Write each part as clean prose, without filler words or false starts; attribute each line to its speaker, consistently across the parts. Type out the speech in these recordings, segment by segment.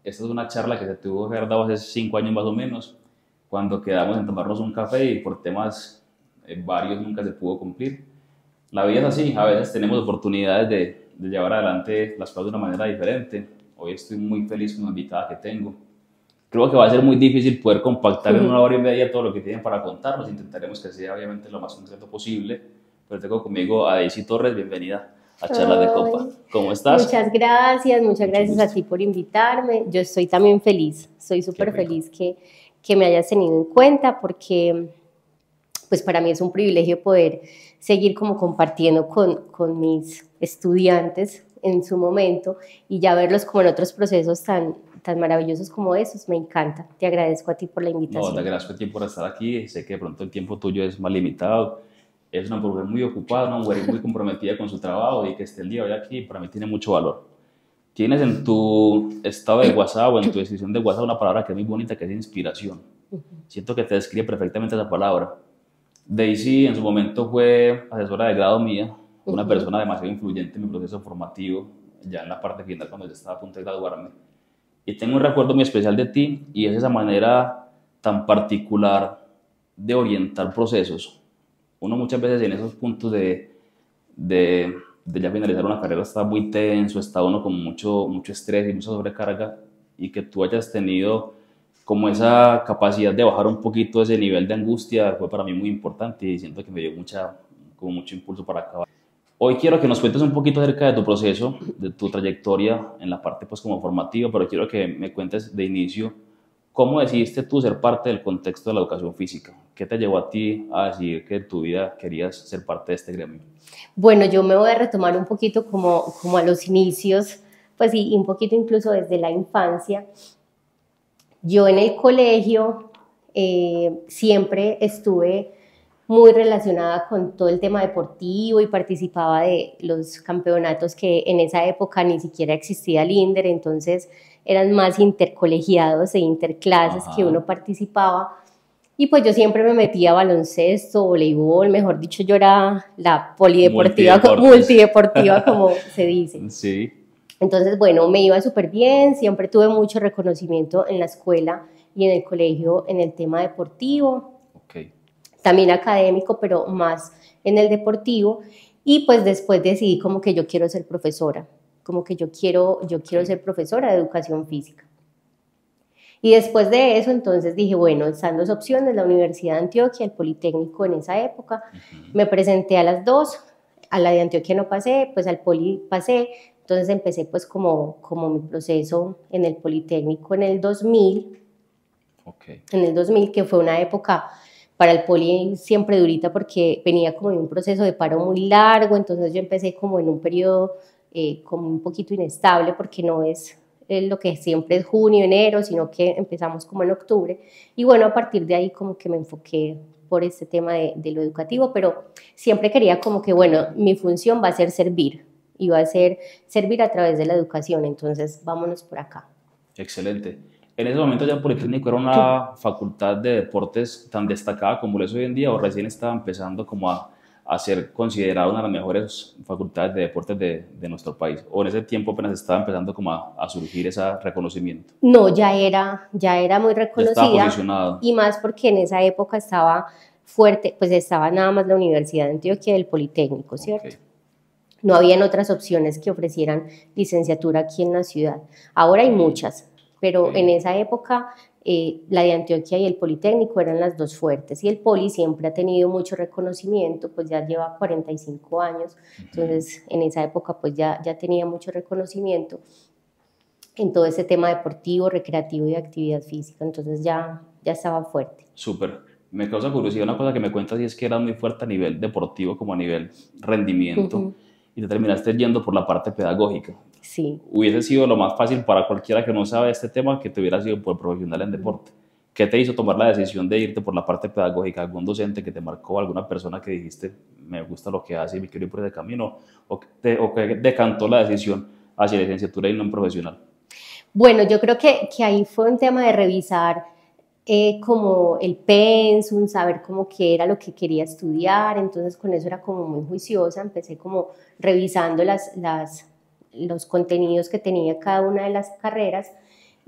Speaker 1: Esta es una charla que se tuvo que haber dado hace 5 años más o menos, cuando quedamos en tomarnos un café y por temas varios nunca se pudo cumplir. La vida es así, a veces tenemos oportunidades de llevar adelante las cosas de una manera diferente. Hoy estoy muy feliz con la invitada que tengo. Creo que va a ser muy difícil poder compactar en 1 hora y media todo lo que tienen para contarnos. Intentaremos que sea obviamente lo más concreto posible. Pero tengo conmigo a Daisy Torres, bienvenida a Charlas de Copa.
Speaker 2: Ay,
Speaker 1: ¿Cómo estás?
Speaker 2: muchas
Speaker 1: Mucho
Speaker 2: gracias a
Speaker 1: gusto.
Speaker 2: ti por invitarme. Yo estoy también feliz, soy
Speaker 1: Qué
Speaker 2: súper
Speaker 1: rico.
Speaker 2: feliz que me hayas tenido en cuenta porque pues para mí es un privilegio poder seguir como compartiendo con mis estudiantes en su momento y ya verlos como en otros procesos tan maravillosos como esos. Me encanta. Te agradezco a ti por la
Speaker 1: No, te
Speaker 2: invitación.
Speaker 1: agradezco el tiempo por estar aquí. Sé que de pronto el tiempo tuyo es más limitado. Es una mujer muy ocupada, una mujer muy comprometida con su trabajo y que esté el día de hoy aquí para mí tiene mucho valor. Tienes en tu estado de WhatsApp o en tu descripción de WhatsApp una palabra que es muy bonita, que es inspiración. Siento que te describe perfectamente esa palabra. Daisy en su momento fue asesora de grado mía, una persona demasiado influyente en mi proceso formativo, ya en la parte final cuando ya estaba a punto de graduarme. Y tengo un recuerdo muy especial de ti y es esa manera tan particular de orientar procesos. Uno muchas veces en esos puntos de ya finalizar una carrera está muy tenso, está uno con mucho estrés y mucha sobrecarga, y que tú hayas tenido como esa capacidad de bajar un poquito ese nivel de angustia fue para mí muy importante y siento que me dio como mucho impulso para acabar. Hoy quiero que nos cuentes un poquito acerca de tu proceso, de tu trayectoria en la parte pues como formativa, pero quiero que me cuentes de inicio cómo decidiste tú ser parte del contexto de la educación física. ¿Qué te llevó a ti a decidir que en tu vida querías ser parte de este gremio?
Speaker 2: Bueno, yo me voy a retomar un poquito como a los inicios, pues y un poquito incluso desde la infancia. Yo en el colegio siempre estuve muy relacionada con todo el tema deportivo y participaba de los campeonatos que en esa época ni siquiera existía el INDER, entonces eran más intercolegiados e interclases que
Speaker 1: Ajá,
Speaker 2: uno participaba. Y pues yo siempre me metía a baloncesto, voleibol, mejor dicho, yo era la polideportiva,
Speaker 1: multideportes.
Speaker 2: multideportiva como se dice.
Speaker 1: Sí,
Speaker 2: Entonces, bueno, me iba súper bien, siempre tuve mucho reconocimiento en la escuela y en el colegio en el tema deportivo,
Speaker 1: ok.
Speaker 2: también académico, pero más en el deportivo. Y pues después decidí como que yo quiero ser profesora, como que yo quiero
Speaker 1: Ok.
Speaker 2: ser profesora de educación física. Y después de eso, entonces dije, bueno, están dos opciones, la Universidad de Antioquia, el Politécnico en esa época. Me presenté a las dos, a la de Antioquia no pasé, pues al Poli pasé. Entonces empecé pues como mi proceso en el Politécnico
Speaker 1: Ok.
Speaker 2: en el 2000, que fue una época para el Poli siempre durita porque venía como de un proceso de paro muy largo, entonces yo empecé como en un periodo como un poquito inestable porque no es lo que siempre es junio, enero, sino que empezamos como en octubre. Y bueno, a partir de ahí como que me enfoqué por este tema de lo educativo, pero siempre quería como que, bueno, mi función va a ser servir, y va a ser servir a través de la educación, entonces vámonos por acá.
Speaker 1: Excelente. En ese momento ya el Politécnico era una facultad de deportes tan destacada como lo es hoy en día, o recién estaba empezando como a ser considerada una de las mejores facultades de deportes de nuestro país, o en ese tiempo apenas estaba empezando como a surgir ese reconocimiento.
Speaker 2: No, ya era muy
Speaker 1: Ya estaba
Speaker 2: reconocida
Speaker 1: posicionado.
Speaker 2: y más porque en esa época estaba fuerte, pues estaba nada más la Universidad de Antioquia y el Politécnico,
Speaker 1: Ok.
Speaker 2: ¿cierto? No habían otras opciones que ofrecieran licenciatura aquí en la ciudad. Ahora hay muchas,
Speaker 1: Ok.
Speaker 2: pero en esa época la de Antioquia y el Politécnico eran las dos fuertes y el Poli siempre ha tenido mucho reconocimiento, pues ya lleva 45 años, entonces en esa época pues ya tenía mucho reconocimiento en todo ese tema deportivo, recreativo y de actividad física, entonces ya estaba fuerte.
Speaker 1: Súper. Me causa curiosidad una cosa que me cuentas y es que eras muy fuerte a nivel deportivo como a nivel rendimiento y te terminaste yendo por la parte pedagógica.
Speaker 2: Sí.
Speaker 1: Hubiese sido lo más fácil para cualquiera que no sabe este tema que te hubiera sido por profesional en deporte. ¿Qué te hizo tomar la decisión de irte por la parte pedagógica? ¿Algún docente que te marcó, alguna persona que dijiste, me gusta lo que hace y me quiero ir por ese camino? ¿O que decantó la decisión hacia la licenciatura y no en profesional?
Speaker 2: Bueno, yo creo que ahí fue un tema de revisar como el pensum, saber cómo qué era lo que quería estudiar, entonces con eso era como muy juiciosa, empecé como revisando los contenidos que tenía cada una de las carreras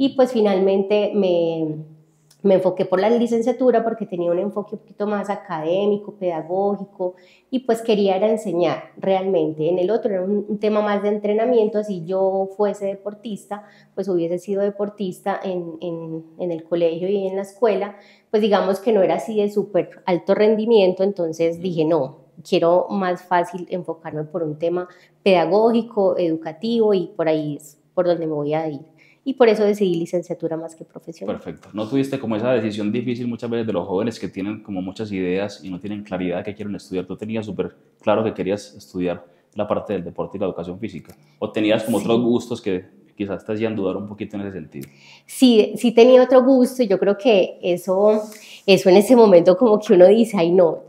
Speaker 2: y pues finalmente me enfoqué por la licenciatura porque tenía un enfoque un poquito más académico, pedagógico, y pues quería era enseñar realmente. En el otro era un tema más de entrenamiento, así yo fuese deportista, pues hubiese sido deportista en el colegio y en la escuela, pues digamos que no era así de súper alto rendimiento, entonces dije no, quiero más fácil enfocarme por un tema pedagógico, educativo, y por ahí es por donde me voy a ir. Y por eso decidí licenciatura más que profesional.
Speaker 1: Perfecto. ¿No tuviste como esa decisión difícil muchas veces de los jóvenes que tienen como muchas ideas y no tienen claridad de qué quieren estudiar? ¿Tú tenías súper claro que querías estudiar la parte del deporte y la educación física? ¿O tenías como otros gustos que quizás te hacían dudar un poquito en ese sentido?
Speaker 2: Sí, sí tenía otro gusto, y yo creo que eso en ese momento como que uno dice, ay no,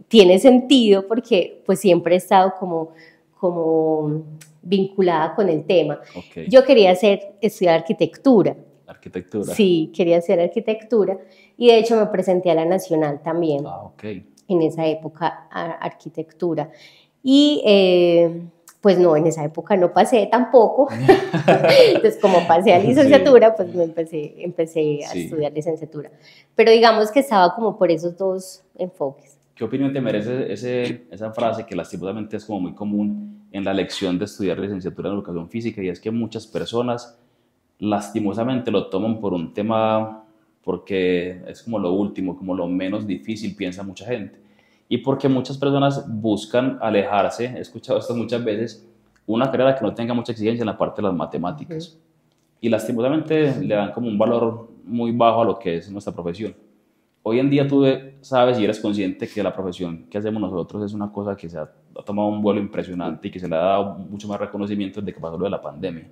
Speaker 2: tiene sentido, porque pues siempre he estado como vinculada con el tema.
Speaker 1: Okay.
Speaker 2: Yo quería estudiar arquitectura.
Speaker 1: Arquitectura.
Speaker 2: Sí, quería hacer arquitectura, y de hecho me presenté a la Nacional también.
Speaker 1: Okay.
Speaker 2: En esa época a arquitectura. Y pues no, en esa época no pasé tampoco. Entonces, como pasé a licenciatura, pues me empecé a estudiar licenciatura. Pero digamos que estaba como por esos dos enfoques.
Speaker 1: ¿Qué opinión te merece esa frase que lastimosamente es como muy común en la elección de estudiar licenciatura en educación física, y es que muchas personas lastimosamente lo toman por un tema porque es como lo último, como lo menos difícil, piensa mucha gente, y porque muchas personas buscan alejarse, he escuchado esto muchas veces, una carrera que no tenga mucha exigencia en la parte de las matemáticas, y lastimosamente le dan como un valor muy bajo a lo que es nuestra profesión. Hoy en día tú sabes y eres consciente que la profesión que hacemos nosotros es una cosa que se ha tomado un vuelo impresionante y que se le ha dado mucho más reconocimiento desde que pasó lo de la pandemia.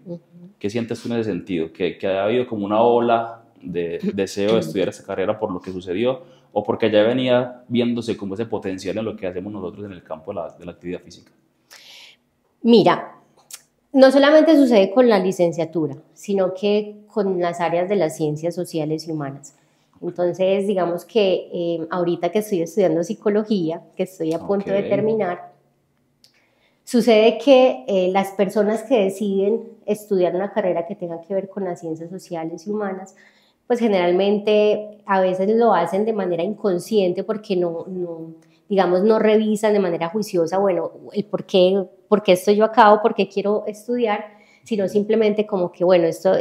Speaker 1: ¿Qué sientes tú en ese sentido? ¿Que ha habido como una ola de deseo de estudiar esta carrera por lo que sucedió, o porque ya venía viéndose como ese potencial en lo que hacemos nosotros en el campo de la actividad física?
Speaker 2: Mira, no solamente sucede con la licenciatura, sino que con las áreas de las ciencias sociales y humanas. Entonces, digamos que ahorita que estoy estudiando psicología, que estoy a punto de terminar, sucede que las personas que deciden estudiar una carrera que tenga que ver con las ciencias sociales y humanas, pues generalmente a veces lo hacen de manera inconsciente, porque digamos, no revisan de manera juiciosa, bueno, el por qué estoy yo acá o por qué quiero estudiar, sino simplemente como que, bueno, esto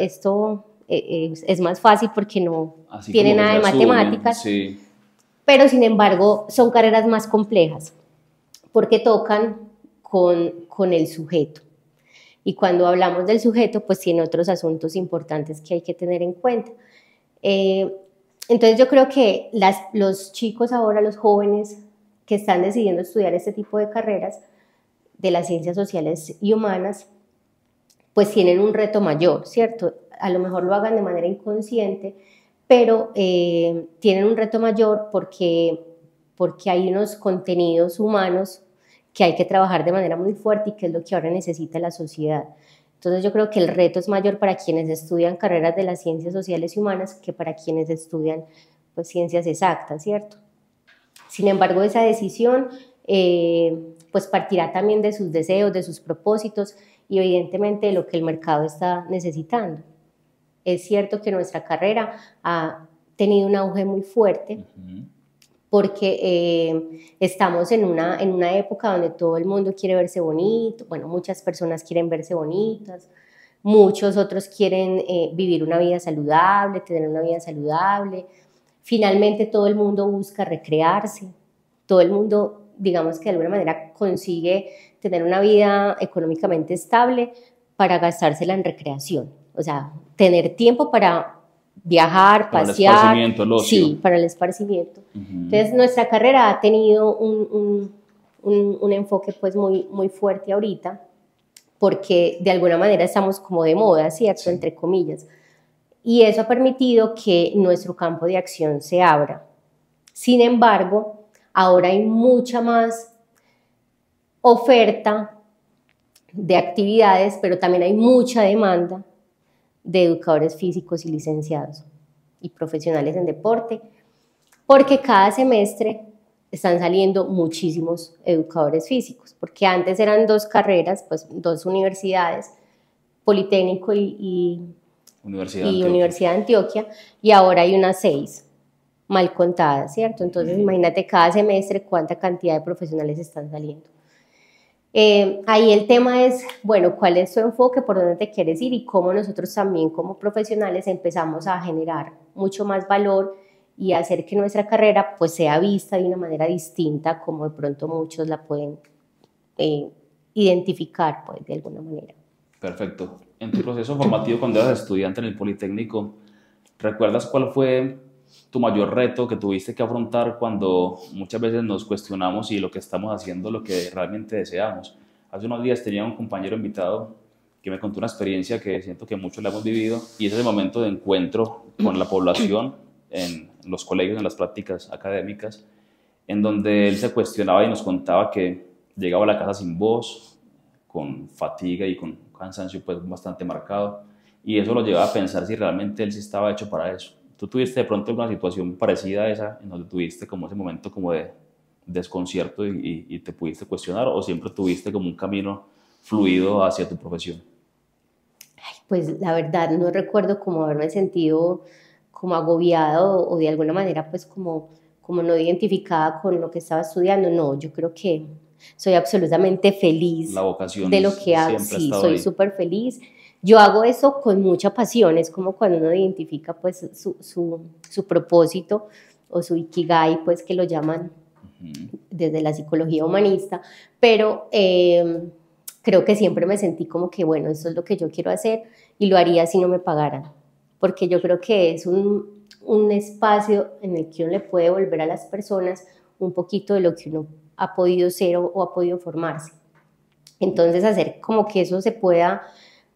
Speaker 2: es más fácil porque no tiene nada de matemáticas, sí. Pero sin embargo son carreras más complejas porque tocan con el sujeto, y cuando hablamos del sujeto pues tiene otros asuntos importantes que hay que tener en cuenta. Entonces yo creo que los chicos ahora, los jóvenes que están decidiendo estudiar este tipo de carreras de las ciencias sociales y humanas, pues tienen un reto mayor, ¿cierto? A lo mejor lo hagan de manera inconsciente, pero tienen un reto mayor porque hay unos contenidos humanos que hay que trabajar de manera muy fuerte, y que es lo que ahora necesita la sociedad. Entonces yo creo que el reto es mayor para quienes estudian carreras de las ciencias sociales y humanas que para quienes estudian pues ciencias exactas, ¿cierto? Sin embargo, esa decisión pues partirá también de sus deseos, de sus propósitos, y evidentemente de lo que el mercado está necesitando. Es cierto que nuestra carrera ha tenido un auge muy fuerte, porque estamos en una época donde todo el mundo quiere verse bonito, bueno, muchas personas quieren verse bonitas, muchos otros quieren vivir una vida saludable, tener una vida saludable. Finalmente todo el mundo busca recrearse, todo el mundo, digamos que de alguna manera consigue tener una vida económicamente estable para gastársela en recreación, o sea, tener tiempo para viajar,
Speaker 1: para
Speaker 2: pasear.
Speaker 1: El esparcimiento, el ocio.
Speaker 2: Sí, para el esparcimiento. Entonces nuestra carrera ha tenido un enfoque pues muy fuerte ahorita, porque de alguna manera estamos como de moda, ¿cierto? Sí. Entre comillas. Y eso ha permitido que nuestro campo de acción se abra. Sin embargo, ahora hay mucha más oferta de actividades, pero también hay mucha demanda de educadores físicos y licenciados y profesionales en deporte, porque cada semestre están saliendo muchísimos educadores físicos, porque antes eran dos carreras, pues dos universidades, Politécnico y
Speaker 1: Universidad de
Speaker 2: y
Speaker 1: Antioquia.
Speaker 2: Universidad de Antioquia, y ahora hay unas 6, mal contadas, ¿cierto? Entonces, imagínate cada semestre cuánta cantidad de profesionales están saliendo. Ahí el tema es, bueno, ¿cuál es tu enfoque? ¿Por dónde te quieres ir? Y cómo nosotros también como profesionales empezamos a generar mucho más valor y hacer que nuestra carrera pues sea vista de una manera distinta como de pronto muchos la pueden identificar pues de alguna manera.
Speaker 1: Perfecto. En tu proceso formativo cuando eras estudiante en el Politécnico, ¿recuerdas cuál fue tu mayor reto que tuviste que afrontar cuando muchas veces nos cuestionamos si lo que estamos haciendo es lo que realmente deseamos? Hace unos días tenía un compañero invitado que me contó una experiencia que siento que muchos la hemos vivido y es ese momento de encuentro con la población en los colegios, en las prácticas académicas, en donde él se cuestionaba y nos contaba que llegaba a la casa sin voz, con fatiga y con cansancio pues bastante marcado, y eso lo llevaba a pensar si realmente él sí estaba hecho para eso. ¿Tú tuviste de pronto alguna situación parecida a esa, en donde tuviste como ese momento como de desconcierto y te pudiste cuestionar, o siempre tuviste como un camino fluido hacia tu profesión?
Speaker 2: Pues la verdad no recuerdo como haberme sentido como agobiado o de alguna manera pues como no identificada con lo que estaba estudiando. No, yo creo que soy absolutamente
Speaker 1: La
Speaker 2: feliz de
Speaker 1: vocación
Speaker 2: lo que hago.
Speaker 1: siempre ha
Speaker 2: Sí,
Speaker 1: estado
Speaker 2: soy
Speaker 1: ahí.
Speaker 2: súper feliz. Yo hago eso con mucha pasión, es como cuando uno identifica pues su propósito o su ikigai, pues que lo llaman desde la psicología humanista, pero creo que siempre me sentí como que, bueno, esto es lo que yo quiero hacer y lo haría si no me pagaran, porque yo creo que es un espacio en el que uno le puede devolver a las personas un poquito de lo que uno ha podido ser o ha podido formarse. Entonces, hacer como que eso se pueda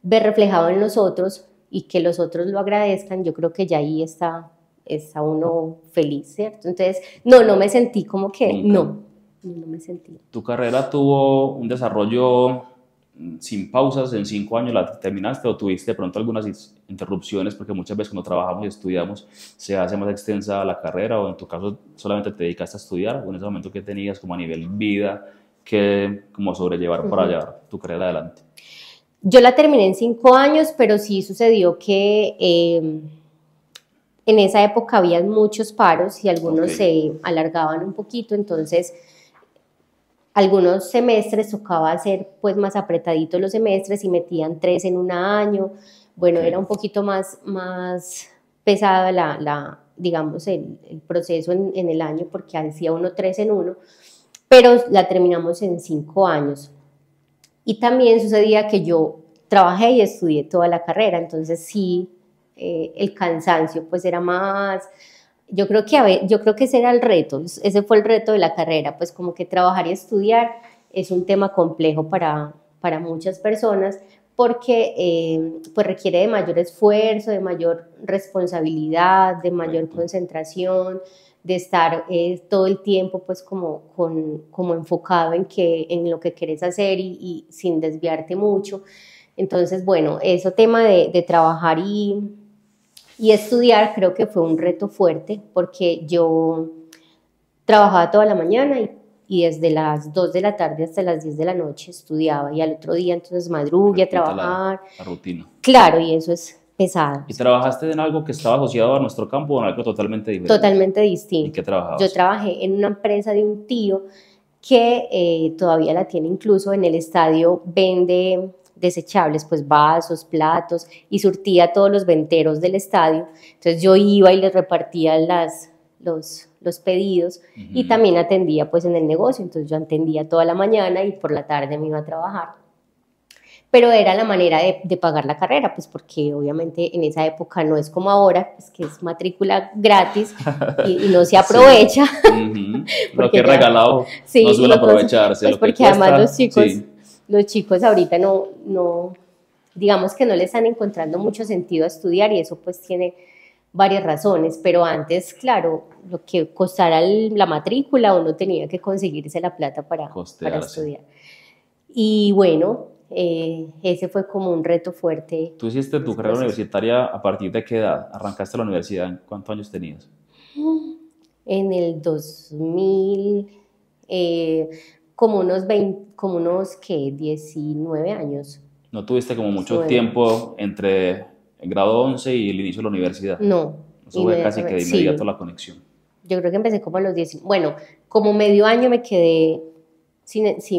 Speaker 2: ver reflejado en los otros y que los otros lo agradezcan, yo creo que ya ahí está uno feliz, ¿cierto? Entonces, no me sentí como que,
Speaker 1: Nunca.
Speaker 2: no me sentí.
Speaker 1: ¿Tu carrera tuvo un desarrollo sin pausas en 5 años? ¿La terminaste o tuviste de pronto algunas interrupciones? Porque muchas veces cuando trabajamos y estudiamos se hace más extensa la carrera, o en tu caso solamente te dedicaste a estudiar, o en ese momento que tenías como a nivel vida que como sobrellevar para llevar tu carrera adelante.
Speaker 2: Yo la terminé en 5 años, pero sí sucedió que en esa época había muchos paros y algunos
Speaker 1: Ok.
Speaker 2: se alargaban un poquito, entonces algunos semestres tocaba hacer pues más apretaditos los semestres y metían 3 en un año. Bueno,
Speaker 1: Ok.
Speaker 2: era un poquito más pesada digamos, el proceso en el año porque hacía uno 3 en uno, pero la terminamos en 5 años. Y también sucedía que yo trabajé y estudié toda la carrera, entonces sí, el cansancio pues era más. Yo creo que ese era el reto, ese fue el reto de la carrera, pues como que trabajar y estudiar es un tema complejo para muchas personas porque pues requiere de mayor esfuerzo, de mayor responsabilidad, de mayor
Speaker 1: Correcto.
Speaker 2: concentración, de estar todo el tiempo pues como enfocado en lo que quieres hacer y sin desviarte mucho. Entonces, bueno, ese tema de trabajar y estudiar creo que fue un reto fuerte porque yo trabajaba toda la mañana y desde las 2 de la tarde hasta las 10 de la noche estudiaba y al otro día entonces madrugué a
Speaker 1: Repita
Speaker 2: trabajar.
Speaker 1: la rutina.
Speaker 2: Claro, y eso es pesado,
Speaker 1: ¿Y
Speaker 2: ¿cierto?
Speaker 1: trabajaste en algo que estaba asociado a nuestro campo o en algo totalmente diferente?
Speaker 2: Totalmente
Speaker 1: ¿En qué
Speaker 2: distinto. Yo
Speaker 1: trabajabas?
Speaker 2: trabajé en una empresa de un tío que todavía la tiene incluso en el estadio, vende desechables, pues vasos, platos, y surtía a todos los venteros del estadio. Entonces yo iba y les repartía los pedidos y también atendía pues en el negocio. Entonces yo atendía toda la mañana y por la tarde me iba a trabajar. Pero era la manera de pagar la carrera, pues porque obviamente en esa época no es como ahora, pues que es matrícula gratis y no se
Speaker 1: Sí.
Speaker 2: aprovecha.
Speaker 1: Lo que
Speaker 2: Porque
Speaker 1: es
Speaker 2: ya,
Speaker 1: regalado no
Speaker 2: sí,
Speaker 1: suele aprovecharse,
Speaker 2: pues
Speaker 1: lo que
Speaker 2: porque además
Speaker 1: cuesta, sí.
Speaker 2: los chicos ahorita digamos que no le están encontrando mucho sentido a estudiar y eso pues tiene varias razones, pero antes, claro, lo que costara la matrícula uno tenía que conseguirse la plata para
Speaker 1: Costearse.
Speaker 2: estudiar. Y bueno, ese fue como un reto fuerte,
Speaker 1: ¿Tú hiciste tu
Speaker 2: ese
Speaker 1: carrera
Speaker 2: proceso.
Speaker 1: universitaria a partir de qué edad? ¿Arrancaste la universidad? ¿En cuántos años tenías?
Speaker 2: En el 2000, como unos 20, como unos, ¿qué? 19 años.
Speaker 1: ¿No tuviste como mucho
Speaker 2: 19 años.
Speaker 1: tiempo entre en grado 11 y el inicio de la universidad.
Speaker 2: No.
Speaker 1: Eso fue casi que de inmediato la conexión.
Speaker 2: Yo creo que empecé como a los 10, bueno, como medio año me quedé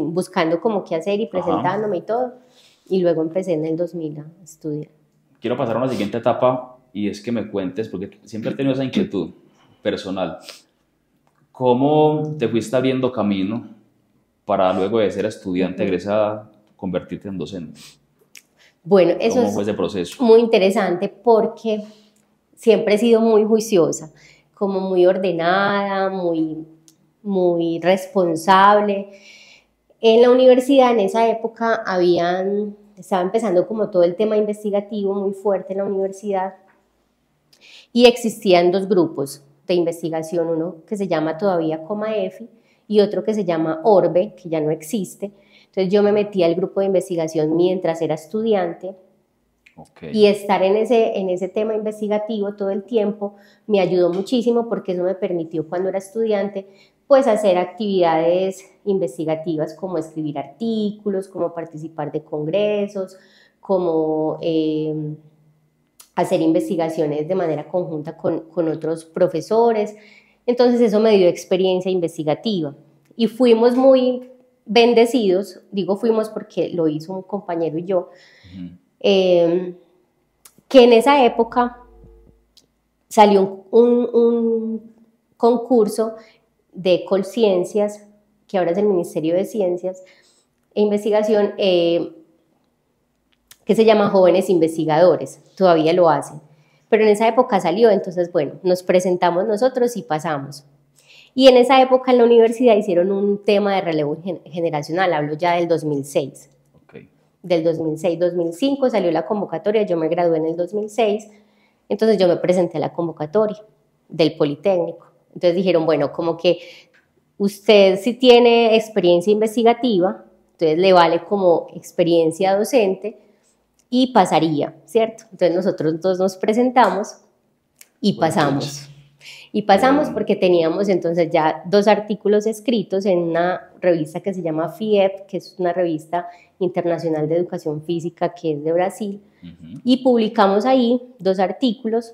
Speaker 2: buscando como qué hacer y presentándome y todo, y luego empecé en el 2000 a estudiar.
Speaker 1: Quiero pasar a una siguiente etapa y es que me cuentes, porque siempre he tenido esa inquietud personal, ¿cómo te fuiste abriendo camino para luego de ser estudiante egresada convertirte en docente?
Speaker 2: Bueno, eso
Speaker 1: ¿Cómo fue ese proceso?
Speaker 2: Muy interesante porque siempre he sido muy juiciosa, como muy ordenada, muy responsable. En la universidad en esa época estaba empezando como todo el tema investigativo muy fuerte en la universidad y existían dos grupos de investigación, uno que se llama todavía COMAEFI y otro que se llama ORBE, que ya no existe. Entonces yo me metí al grupo de investigación mientras era estudiante. Y estar en ese tema investigativo todo el tiempo me ayudó muchísimo porque eso me permitió cuando era estudiante pues hacer actividades investigativas como escribir artículos, como participar de congresos, como hacer investigaciones de manera conjunta con otros profesores. Entonces eso me dio experiencia investigativa y fuimos muy bendecidos, digo fuimos porque lo hizo un compañero y yo, que en esa época salió un concurso de Colciencias, que ahora es el Ministerio de Ciencias e Investigación, que se llama Jóvenes Investigadores, todavía lo hacen, pero en esa época salió, entonces bueno, nos presentamos nosotros y pasamos. Y en esa época en la universidad hicieron un tema de relevo generacional, hablo ya del 2006. Del 2006-2005 salió la convocatoria, yo me gradué en el 2006, entonces yo me presenté a la convocatoria del Politécnico. Entonces dijeron, bueno, como que usted si tiene experiencia investigativa, entonces le vale como experiencia docente y pasaría, ¿cierto? Entonces nosotros dos nos presentamos y pasamos. Y pasamos porque teníamos entonces ya 2 artículos escritos en una revista que se llama FIEP, que es una revista internacional de educación física que es de Brasil, y publicamos ahí 2 artículos,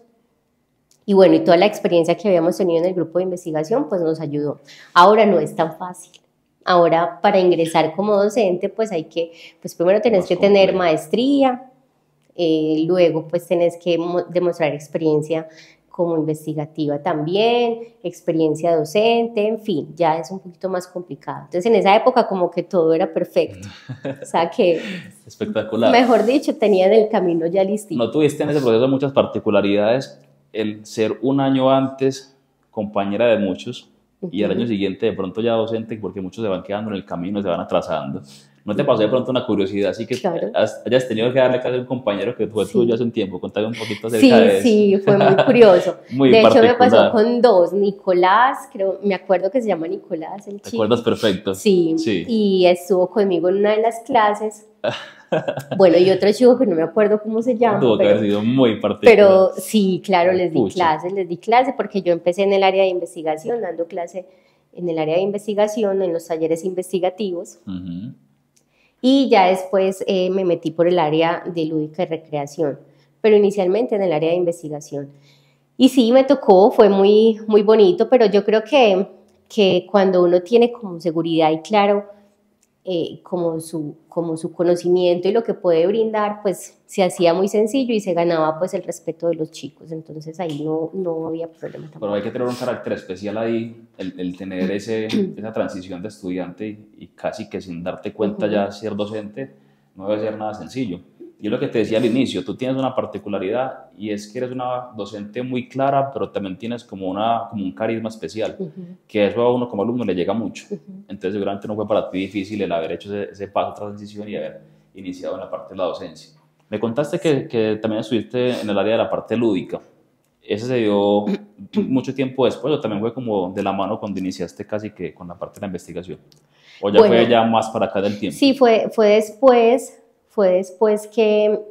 Speaker 2: y bueno, y toda la experiencia que habíamos tenido en el grupo de investigación, pues nos ayudó. Ahora no es tan fácil. Ahora para ingresar como docente, pues hay que, pues primero tenés que tener maestría, luego pues tenés que demostrar experiencia como investigativa también, experiencia docente, en fin, ya es un poquito más complicado. Entonces en esa época como que todo era perfecto, o sea que,
Speaker 1: espectacular.
Speaker 2: Mejor dicho, tenían el camino ya listito.
Speaker 1: ¿No tuviste en ese proceso muchas particularidades? El ser un año antes compañera de muchos y al año siguiente de pronto ya docente, porque muchos se van quedando en el camino y se van atrasando. ¿No te pasó de pronto una curiosidad así que hayas tenido que darle clase a un compañero que fue tuyo hace un tiempo? Contame un poquito acerca de eso.
Speaker 2: Sí, fue muy curioso.
Speaker 1: Muy
Speaker 2: de
Speaker 1: particular.
Speaker 2: hecho me pasó con 2, Nicolás, me acuerdo que se llama Nicolás, el chico.
Speaker 1: ¿Te acuerdas perfecto?
Speaker 2: Sí, y estuvo conmigo en una de las clases. Bueno, y otro chico que no me acuerdo cómo se llama.
Speaker 1: Tuvo que haber sido muy particular.
Speaker 2: Pero sí, claro, les di clase porque yo empecé en el área de investigación, dando clase en el área de investigación, en los talleres investigativos. Y ya después me metí por el área de lúdica y recreación, pero inicialmente en el área de investigación. Y sí, me tocó, fue muy, muy bonito, pero yo creo que cuando uno tiene como seguridad y claro como su conocimiento y lo que puede brindar, pues se hacía muy sencillo y se ganaba pues el respeto de los chicos, entonces ahí no había problema tampoco.
Speaker 1: Pero hay que tener un carácter especial ahí, el tener esa transición de estudiante y casi que sin darte cuenta ya ser docente no debe ser nada sencillo. Y es lo que te decía al inicio, tú tienes una particularidad y es que eres una docente muy clara, pero también tienes como un carisma especial, que eso a uno como alumno le llega mucho. Entonces seguramente no fue para ti difícil el haber hecho ese paso de transición y haber iniciado en la parte de la docencia. Me contaste que también estuviste en el área de la parte lúdica. ¿Ese se dio mucho tiempo después o también fue como de la mano cuando iniciaste casi que con la parte de la investigación? ¿O ya fue ya más para acá del tiempo?
Speaker 2: Sí, fue después. Fue después que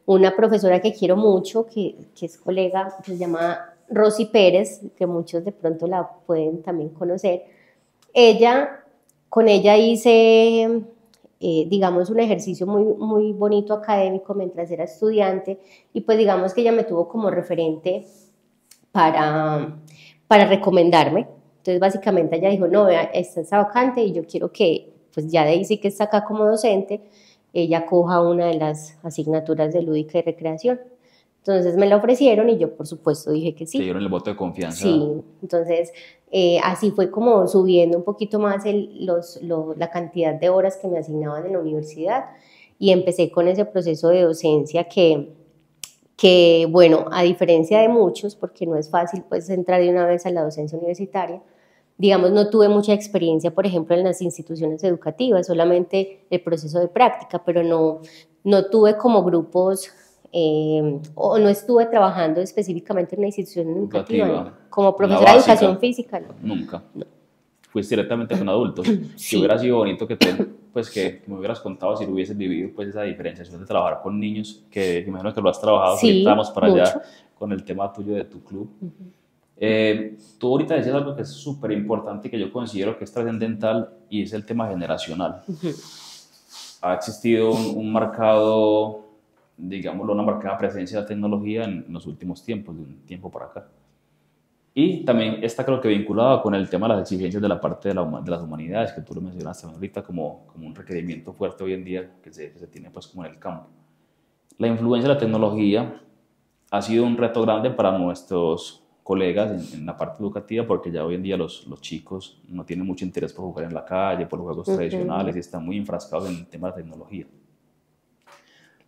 Speaker 2: una profesora que quiero mucho, que es colega, que se llama Rosy Pérez, que muchos de pronto la pueden también conocer, con ella hice digamos, un ejercicio muy, muy bonito académico mientras era estudiante y pues digamos que ella me tuvo como referente para recomendarme. Entonces básicamente ella dijo, no, vea, esta está vacante y yo quiero que, pues ya de ahí sí que está acá como docente, ella coja una de las asignaturas de lúdica y recreación. Entonces me la ofrecieron y yo por supuesto dije que sí.
Speaker 1: Te dieron el voto de confianza.
Speaker 2: Sí, entonces así fue como subiendo un poquito más la cantidad de horas que me asignaban en la universidad y empecé con ese proceso de docencia que bueno, a diferencia de muchos, porque no es fácil pues entrar de una vez a la docencia universitaria, digamos, no tuve mucha experiencia, por ejemplo, en las instituciones educativas, solamente el proceso de práctica, pero no tuve como grupos o no estuve trabajando específicamente en una institución educativa, ¿no? Como profesora de educación física, ¿no?
Speaker 1: Nunca. No. Fuiste directamente con adultos. Sí. Si hubiera sido bonito que pues que me hubieras contado si lo hubieses vivido, pues esa diferenciación de trabajar con niños, que imagino que lo has trabajado,
Speaker 2: sí,
Speaker 1: ahorita vamos para
Speaker 2: mucho.
Speaker 1: allá con el tema tuyo de tu club. Tú ahorita decías algo que es súper importante y que yo considero que es trascendental y es el tema generacional. Ha existido un marcado, digámoslo, una marcada presencia de la tecnología en los últimos tiempos, de un tiempo para acá. Y también está creo que vinculado con el tema de las exigencias de la parte de las humanidades, que tú lo mencionaste ahorita como un requerimiento fuerte hoy en día que se tiene pues como en el campo. La influencia de la tecnología ha sido un reto grande para nuestros colegas en la parte educativa porque ya hoy en día los chicos no tienen mucho interés por jugar en la calle, por los juegos tradicionales y están muy enfrascados en el tema de la tecnología.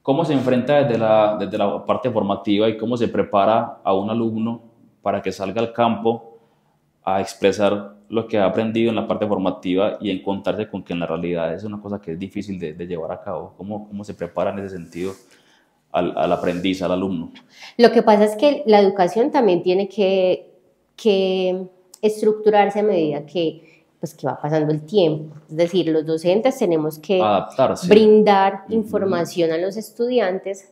Speaker 1: ¿Cómo se enfrenta desde la parte formativa y cómo se prepara a un alumno para que salga al campo a expresar lo que ha aprendido en la parte formativa y encontrarse con que en la realidad es una cosa que es difícil de llevar a cabo? ¿Cómo se prepara en ese sentido al aprendiz, al alumno?
Speaker 2: Lo que pasa es que la educación también tiene que estructurarse a medida que va pasando el tiempo. Es decir, los docentes tenemos que
Speaker 1: adaptarse,
Speaker 2: brindar información a los estudiantes.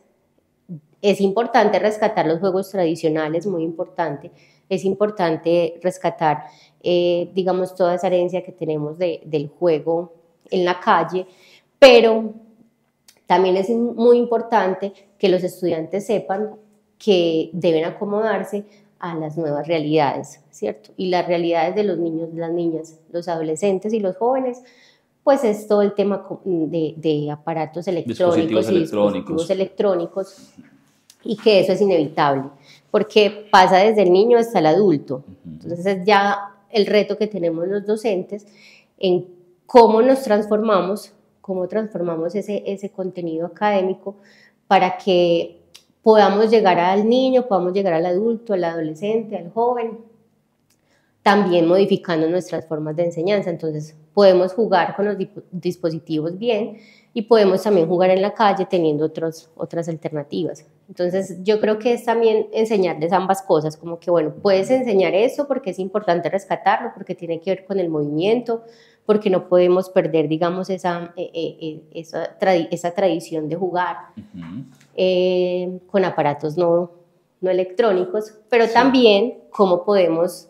Speaker 2: Es importante rescatar los juegos tradicionales, muy importante. Es importante rescatar, digamos, toda esa herencia que tenemos del juego en la calle, pero también es muy importante que los estudiantes sepan que deben acomodarse a las nuevas realidades, ¿cierto? Y las realidades de los niños, las niñas, los adolescentes y los jóvenes, pues es todo el tema de aparatos electrónicos y dispositivos electrónicos, y que eso es inevitable, porque pasa desde el niño hasta el adulto. Entonces es ya el reto que tenemos los docentes en cómo nos transformamos, cómo transformamos ese contenido académico para que podamos llegar al niño, podamos llegar al adulto, al adolescente, al joven, también modificando nuestras formas de enseñanza. Entonces podemos jugar con los dispositivos bien y podemos también jugar en la calle teniendo otras alternativas. Entonces yo creo que es también enseñarles ambas cosas, como que bueno, puedes enseñar eso porque es importante rescatarlo, porque tiene que ver con el movimiento, porque no podemos perder, digamos, esa tradición de jugar con aparatos no electrónicos, pero sí, también cómo podemos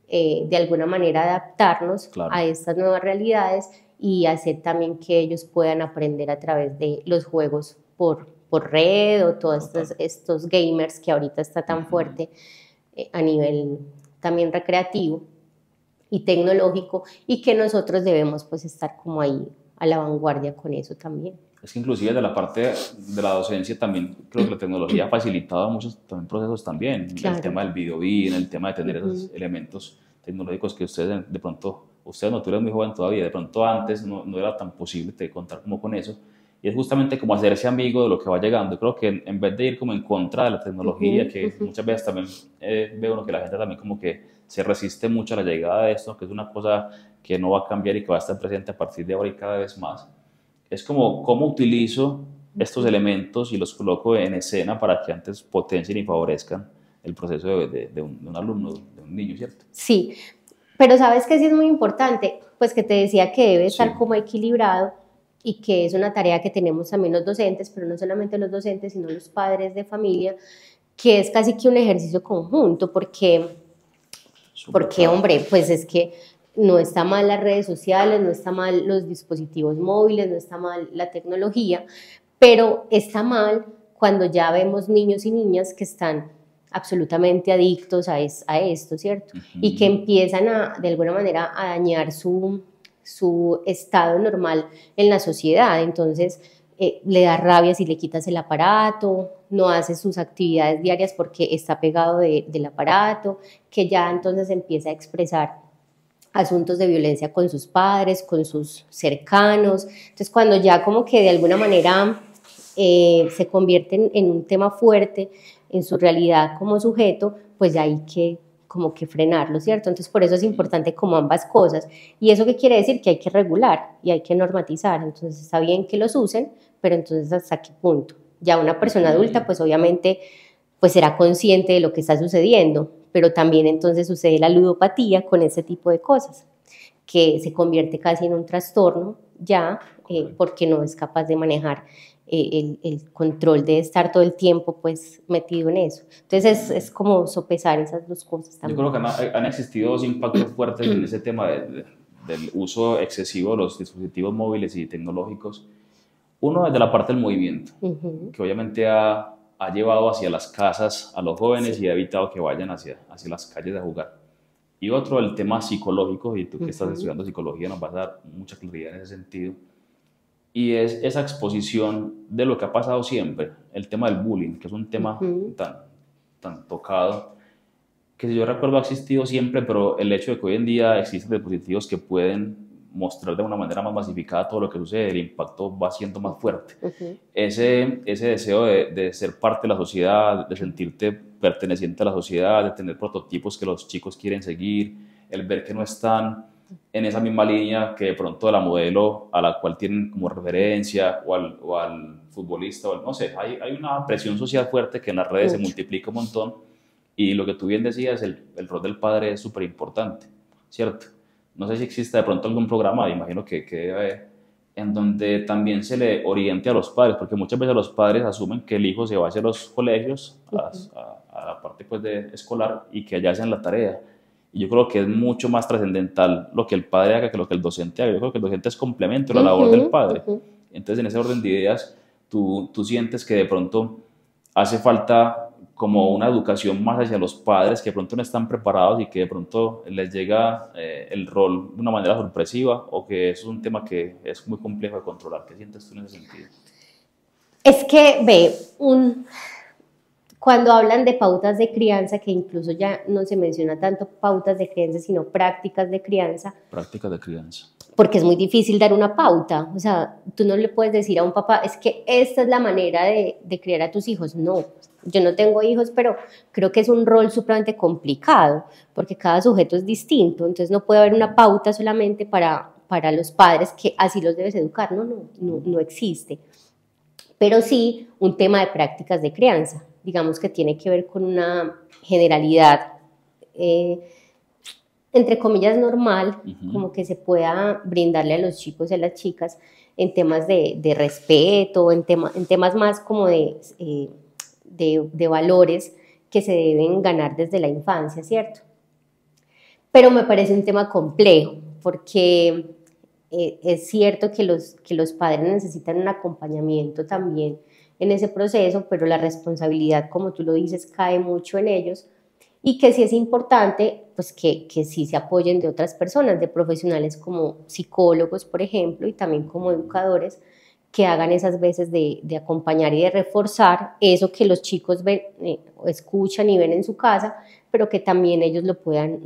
Speaker 2: de alguna manera adaptarnos a estas nuevas realidades y hacer también que ellos puedan aprender a través de los juegos por red o todos estos gamers que ahorita está tan fuerte a nivel también recreativo y tecnológico, y que nosotros debemos pues estar como ahí a la vanguardia con eso también.
Speaker 1: Es que inclusive de la parte de la docencia también creo que la tecnología ha facilitado muchos también procesos también, el tema del video en el tema de tener esos elementos tecnológicos que ustedes de pronto, usted no, tú eres muy joven todavía, de pronto antes no era tan posible de contar como con eso, y es justamente como hacerse amigo de lo que va llegando. Creo que en vez de ir como en contra de la tecnología, que muchas veces también veo que la gente también como que se resiste mucho a la llegada de esto, que es una cosa que no va a cambiar y que va a estar presente a partir de ahora y cada vez más. Es como cómo utilizo estos elementos y los coloco en escena para que antes potencien y favorezcan el proceso de un alumno, de un niño, ¿cierto?
Speaker 2: Sí, pero sabes que sí es muy importante, pues que te decía que debe estar como equilibrado y que es una tarea que tenemos también los docentes, pero no solamente los docentes, sino los padres de familia, que es casi que un ejercicio conjunto, porque hombre, pues es que no está mal las redes sociales, no está mal los dispositivos móviles, no está mal la tecnología, pero está mal cuando ya vemos niños y niñas que están absolutamente adictos a esto, ¿cierto? Y que empiezan de alguna manera a dañar su estado normal en la sociedad. Entonces, le da rabia si le quitas el aparato, no hace sus actividades diarias porque está pegado del aparato, que ya entonces empieza a expresar asuntos de violencia con sus padres, con sus cercanos. Entonces, cuando ya como que de alguna manera se convierte en un tema fuerte en su realidad como sujeto, pues ya hay que como que frenarlo, ¿cierto? Entonces, por eso es importante como ambas cosas. ¿Y eso qué quiere decir? Que hay que regular y hay que normatizar. Entonces, está bien que los usen, pero entonces, ¿hasta qué punto? Ya una persona adulta, pues obviamente, pues será consciente de lo que está sucediendo, pero también entonces sucede la ludopatía con ese tipo de cosas, que se convierte casi en un trastorno ya, porque no es capaz de manejar el control de estar todo el tiempo pues metido en eso. Entonces es como sopesar esas dos cosas también.
Speaker 1: Yo creo que han existido dos impactos fuertes en ese tema del uso excesivo de los dispositivos móviles y tecnológicos. Uno es de la parte del movimiento, que obviamente ha llevado hacia las casas a los jóvenes y ha evitado que vayan hacia las calles a jugar. Y otro, el tema psicológico, y tú que estás estudiando psicología nos vas a dar mucha claridad en ese sentido, y es esa exposición de lo que ha pasado siempre, el tema del bullying, que es un tema tan tocado, que si yo recuerdo ha existido siempre, pero el hecho de que hoy en día existen dispositivos que pueden mostrar de una manera más masificada todo lo que sucede, el impacto va siendo más fuerte. Ese deseo de ser parte de la sociedad, de sentirte perteneciente a la sociedad, de tener prototipos que los chicos quieren seguir, el ver que no están en esa misma línea que de pronto la modelo a la cual tienen como referencia o al futbolista, no sé, hay una presión social fuerte que en las redes se multiplica un montón. Y lo que tú bien decías, el rol del padre es súper importante, ¿cierto? No sé si existe de pronto algún programa, imagino que debe haber, en donde también se le oriente a los padres, porque muchas veces los padres asumen que el hijo se va hacia los colegios, a la parte pues, escolar, y que allá hacen la tarea. Y yo creo que es mucho más trascendental lo que el padre haga que lo que el docente haga. Yo creo que el docente es complemento a la labor del padre. Entonces, en ese orden de ideas, tú sientes que de pronto hace falta como una educación más hacia los padres que de pronto no están preparados y que de pronto les llega el rol de una manera sorpresiva, o que es un tema que es muy complejo de controlar. ¿Qué sientes tú en ese sentido?
Speaker 2: Es que, cuando hablan de pautas de crianza, que incluso ya no se menciona tanto pautas de crianza, sino prácticas de crianza.
Speaker 1: Prácticas de crianza.
Speaker 2: Porque es muy difícil dar una pauta. O sea, tú no le puedes decir a un papá, es que esta es la manera de criar a tus hijos. No, yo no tengo hijos, pero creo que es un rol supremamente complicado, porque cada sujeto es distinto. Entonces no puede haber una pauta solamente para los padres que así los debes educar. No existe. Pero sí un tema de prácticas de crianza, digamos que tiene que ver con una generalidad, entre comillas, normal, como que se pueda brindarle a los chicos y a las chicas en temas de respeto, en temas más como de valores que se deben ganar desde la infancia, ¿cierto? Pero me parece un tema complejo, porque es cierto que los padres necesitan un acompañamiento también en ese proceso, pero la responsabilidad, como tú lo dices, cae mucho en ellos, y que sí es importante pues que sí se apoyen de otras personas, de profesionales como psicólogos, por ejemplo, y también como educadores, que hagan esas veces de acompañar y de reforzar eso que los chicos ven, escuchan y ven en su casa, pero que también ellos lo puedan,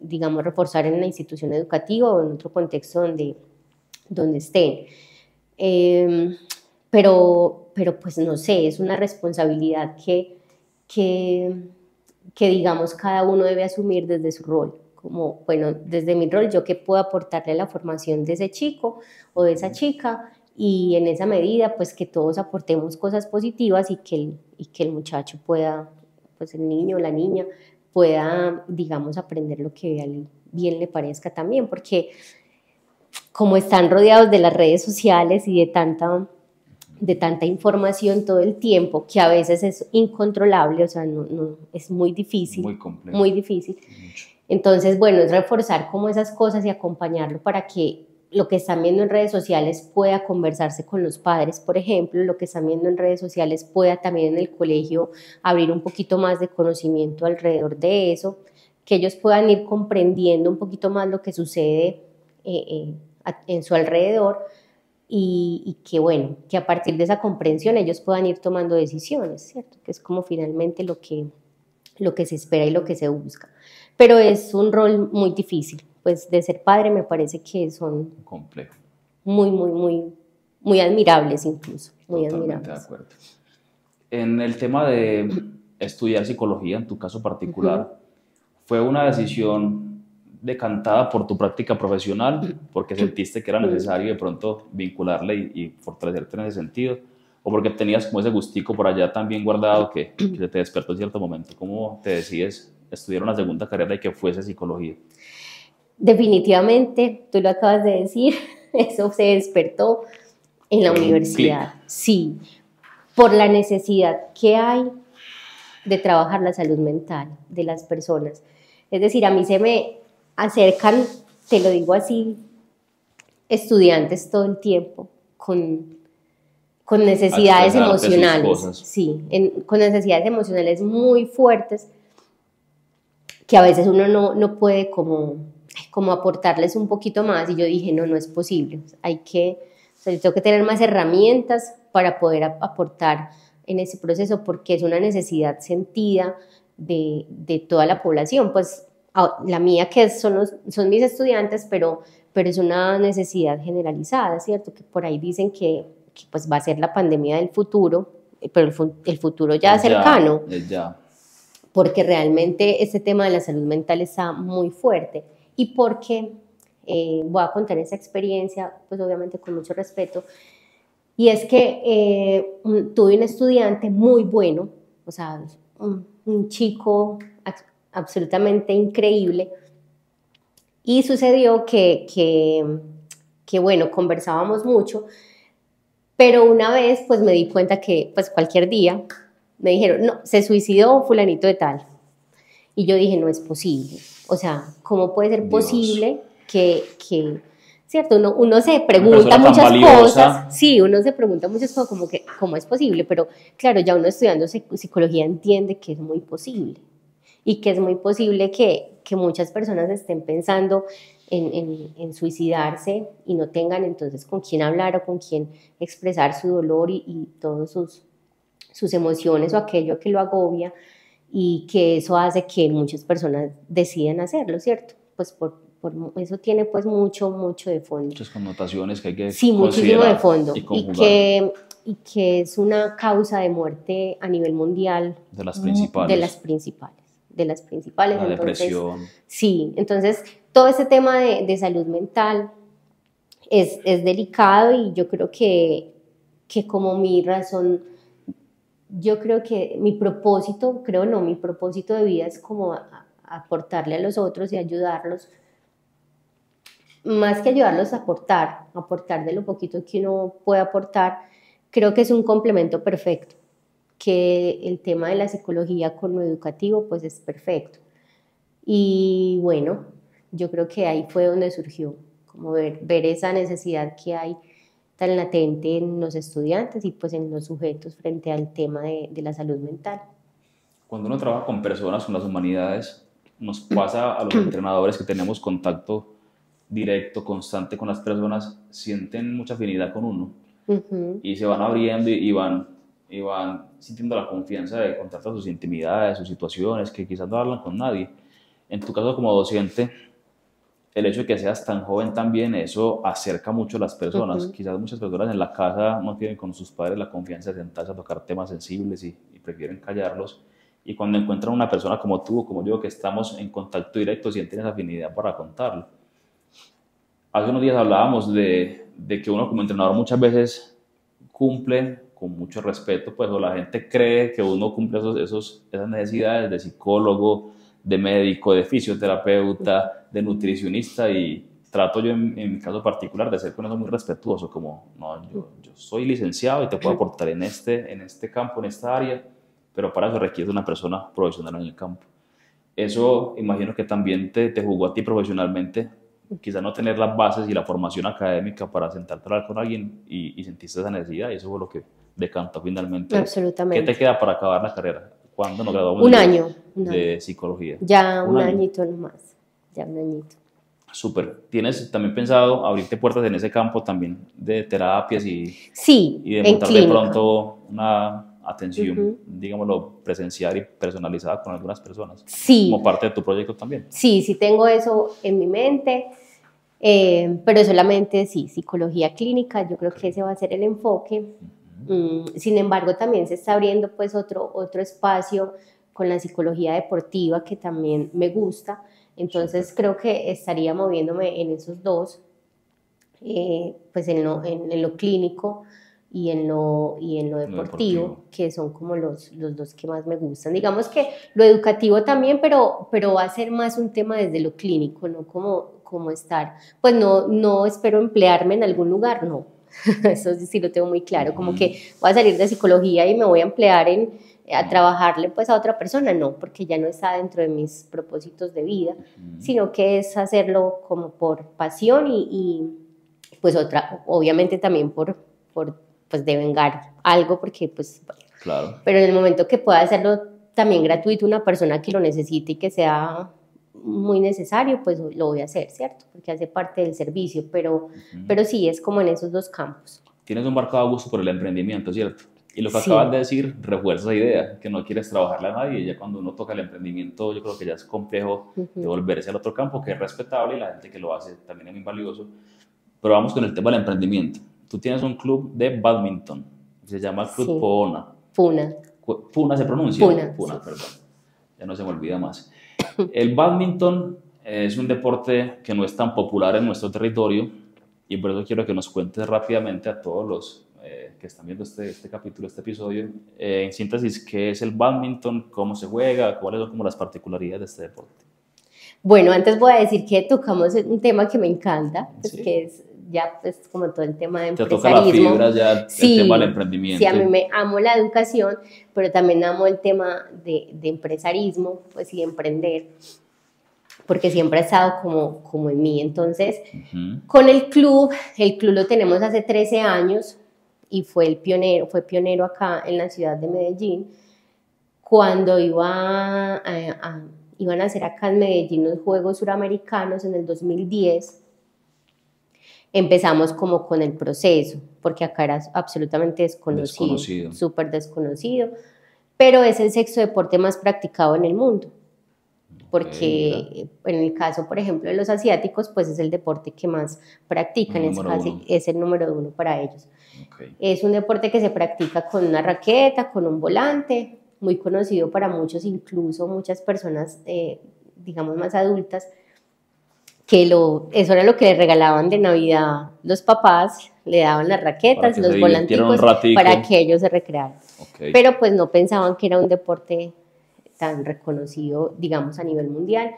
Speaker 2: digamos, reforzar en una institución educativa o en otro contexto donde estén. Pero pues no sé, es una responsabilidad que digamos cada uno debe asumir desde su rol, como bueno, desde mi rol, yo qué puedo aportarle a la formación de ese chico o de esa chica, y en esa medida pues que todos aportemos cosas positivas y que el muchacho pueda, pues el niño o la niña pueda, digamos, aprender lo que a él bien le parezca también, porque como están rodeados de las redes sociales y de tanta información todo el tiempo, que a veces es incontrolable, o sea, no es muy difícil.
Speaker 1: Muy complejo.
Speaker 2: Muy difícil. Entonces, bueno, es reforzar como esas cosas y acompañarlo para que lo que están viendo en redes sociales pueda conversarse con los padres, por ejemplo, lo que están viendo en redes sociales pueda también en el colegio abrir un poquito más de conocimiento alrededor de eso, que ellos puedan ir comprendiendo un poquito más lo que sucede en su alrededor y que, bueno, que a partir de esa comprensión ellos puedan ir tomando decisiones, ¿cierto? Que es como finalmente lo que se espera y lo que se busca. Pero es un rol muy difícil, pues de ser padre me parece que son
Speaker 1: complejo.
Speaker 2: Muy admirables incluso, muy
Speaker 1: Totalmente
Speaker 2: admirables.
Speaker 1: de acuerdo. En el tema de estudiar psicología, en tu caso particular, ¿fue una decisión decantada por tu práctica profesional, porque sentiste que era necesario de pronto vincularle y fortalecerte en ese sentido? ¿O porque tenías como ese gustico por allá también guardado que se te despertó en cierto momento? ¿Cómo te decides estudiar una segunda carrera y que fuese psicología?
Speaker 2: Definitivamente, tú lo acabas de decir, eso se despertó en la universidad. Sí, por la necesidad que hay de trabajar la salud mental de las personas. Es decir, a mí se me acercan, te lo digo así, estudiantes todo el tiempo con necesidades emocionales, sí, con necesidades emocionales muy fuertes que a veces uno no puede como aportarles un poquito más y yo dije, no es posible, o sea, yo tengo que tener más herramientas para poder aportar en ese proceso porque es una necesidad sentida de toda la población, pues la mía que son mis estudiantes, pero es una necesidad generalizada, ¿cierto? Que por ahí dicen que pues va a ser la pandemia del futuro, pero el futuro ya cercano.
Speaker 1: Ya.
Speaker 2: Porque realmente este tema de la salud mental está muy fuerte y porque voy a contar esa experiencia, pues obviamente con mucho respeto, y es que tuve un estudiante muy bueno, o sea, un chico absolutamente increíble, y sucedió que bueno, conversábamos mucho, pero una vez pues me di cuenta que pues cualquier día me dijeron, no, se suicidó fulanito de tal. Y yo dije, no es posible. O sea, ¿cómo puede ser posible que cierto? Uno se pregunta muchas cosas. Sí, uno se pregunta muchas cosas como que, ¿cómo es posible? Pero claro, ya uno estudiando psicología entiende que es muy posible. Y que es muy posible que muchas personas estén pensando en suicidarse y no tengan entonces con quién hablar o con quién expresar su dolor y todas sus emociones o aquello que lo agobia y que eso hace que muchas personas decidan hacerlo, ¿cierto? Pues eso tiene pues mucho de fondo.
Speaker 1: Muchas connotaciones que hay que
Speaker 2: sí, muchísimo de fondo y que es una causa de muerte a nivel mundial.
Speaker 1: De las principales.
Speaker 2: De las principales.
Speaker 1: La depresión.
Speaker 2: Sí, entonces todo ese tema de salud mental es delicado y yo creo que como mi razón, yo creo que mi propósito de vida es como aportarle a los otros y ayudarlos, más que ayudarlos a aportar de lo poquito que uno puede aportar, creo que es un complemento perfecto, que el tema de la psicología con lo educativo pues es perfecto. Y bueno, yo creo que ahí fue donde surgió, como ver esa necesidad que hay tan latente en los estudiantes y pues en los sujetos frente al tema de la salud mental.
Speaker 1: Cuando uno trabaja con personas, con las humanidades, nos pasa a los entrenadores que tenemos contacto directo, constante con las personas, sienten mucha afinidad con uno y se van abriendo y van sintiendo la confianza de contar todas sus intimidades, sus situaciones, que quizás no hablan con nadie. En tu caso como docente, el hecho de que seas tan joven también, eso acerca mucho a las personas. Quizás muchas personas en la casa no tienen con sus padres la confianza de sentarse a tocar temas sensibles y prefieren callarlos. Y cuando encuentran una persona como tú o como yo, que estamos en contacto directo, sienten esa afinidad para contarlo. Hace unos días hablábamos de que uno como entrenador muchas veces cumple con mucho respeto, pues o la gente cree que uno cumple esas necesidades de psicólogo, de médico, de fisioterapeuta, de nutricionista, y trato yo en mi caso particular de ser con eso muy respetuoso, como no, yo soy licenciado y te puedo aportar en este campo, en esta área, pero para eso requiere una persona profesional en el campo. Eso imagino que también te jugó a ti profesionalmente, quizá no tener las bases y la formación académica para sentarte a hablar con alguien y sentiste esa necesidad y eso fue lo que decantó finalmente. ¿Qué te
Speaker 2: Absolutamente.
Speaker 1: queda para acabar la carrera? ¿Cuándo nos graduamos
Speaker 2: Un año, un año.
Speaker 1: de psicología?
Speaker 2: Ya
Speaker 1: Un
Speaker 2: un
Speaker 1: año.
Speaker 2: añito nomás, ya un añito.
Speaker 1: Súper. ¿Tienes también pensado abrirte puertas en ese campo también de terapias
Speaker 2: Sí,
Speaker 1: y de
Speaker 2: en
Speaker 1: montar de
Speaker 2: clínica.
Speaker 1: pronto una atención,
Speaker 2: Ujú.
Speaker 1: digámoslo, presencial y personalizada con algunas personas?
Speaker 2: Sí,
Speaker 1: Como parte de tu proyecto también.
Speaker 2: sí, sí tengo eso en mi mente, pero solamente sí, psicología clínica, yo creo que ese va a ser el enfoque. Sin embargo, también se está abriendo pues otro espacio con la psicología deportiva que también me gusta, entonces
Speaker 1: Súper.
Speaker 2: creo que estaría moviéndome en esos dos, pues en lo clínico y en lo
Speaker 1: Lo
Speaker 2: deportivo,
Speaker 1: deportivo.
Speaker 2: que son como los dos que más me gustan. Digamos que lo educativo también, pero va a ser más un tema desde lo clínico, no como estar, pues no espero emplearme en algún lugar, no. Eso sí lo tengo muy claro, como que voy a salir de psicología y me voy a emplear a
Speaker 1: No.
Speaker 2: trabajarle pues a otra persona, no, porque ya no está dentro de mis propósitos de vida, sino que es hacerlo como por pasión pues obviamente también por pues devengar algo, porque pues,
Speaker 1: Claro.
Speaker 2: pero en el momento que pueda hacerlo también gratuito una persona que lo necesite y que sea muy necesario, pues lo voy a hacer, ¿cierto? Porque hace parte del servicio, pero sí, es como en esos dos campos.
Speaker 1: Tienes un marcado gusto por el emprendimiento, ¿cierto? Y lo que acabas
Speaker 2: Sí,
Speaker 1: de decir refuerza esa idea, que no quieres trabajarle a nadie. Y ya cuando uno toca el emprendimiento, yo creo que ya es complejo de volverse al otro campo, que es respetable y la gente que lo hace también es muy valioso. Pero vamos con el tema del emprendimiento. Tú tienes un club de badminton, se llama Club
Speaker 2: sí,
Speaker 1: Pona.
Speaker 2: Puna,
Speaker 1: Puna se pronuncia,
Speaker 2: Puna,
Speaker 1: Puna,
Speaker 2: sí.
Speaker 1: perdón, ya no se me olvida más. El badminton es un deporte que no es tan popular en nuestro territorio y por eso quiero que nos cuentes rápidamente a todos los que están viendo este capítulo, este episodio, en síntesis, qué es el badminton, cómo se juega, cuáles son como las particularidades de este deporte.
Speaker 2: Bueno, antes voy a decir que tocamos un tema que me encanta, pues
Speaker 1: Sí.
Speaker 2: que es ya pues como todo el tema de
Speaker 1: Te toca la fibra
Speaker 2: empresarismo.
Speaker 1: ya el tema del
Speaker 2: Sí, sí, a
Speaker 1: emprendimiento.
Speaker 2: mí me amo la educación, pero también amo el tema de empresarismo, pues y de emprender, porque siempre ha estado como en mí. Entonces, con el club lo tenemos hace 13 años y fue pionero acá en la ciudad de Medellín, cuando iban a hacer acá en Medellín los Juegos Suramericanos en el 2010, empezamos como con el proceso, porque acá era absolutamente desconocido,
Speaker 1: Desconocido.
Speaker 2: súper desconocido, pero es el sexto deporte más practicado en el mundo,
Speaker 1: Mira,
Speaker 2: porque en el caso, por ejemplo, de los asiáticos, pues es el deporte que más practican,
Speaker 1: el número uno.
Speaker 2: es el número uno para ellos.
Speaker 1: Okay.
Speaker 2: Es un deporte que se practica con una raqueta, con un volante, muy conocido para muchos, incluso muchas personas, digamos, más adultas, eso era lo que le regalaban de Navidad los papás, le daban las
Speaker 1: Para
Speaker 2: raquetas,
Speaker 1: que se
Speaker 2: los
Speaker 1: divirtieran un
Speaker 2: volanticos, para
Speaker 1: ratico.
Speaker 2: que ellos se recrearan.
Speaker 1: Okay.
Speaker 2: Pero pues no pensaban que era un deporte tan reconocido, digamos, a nivel mundial.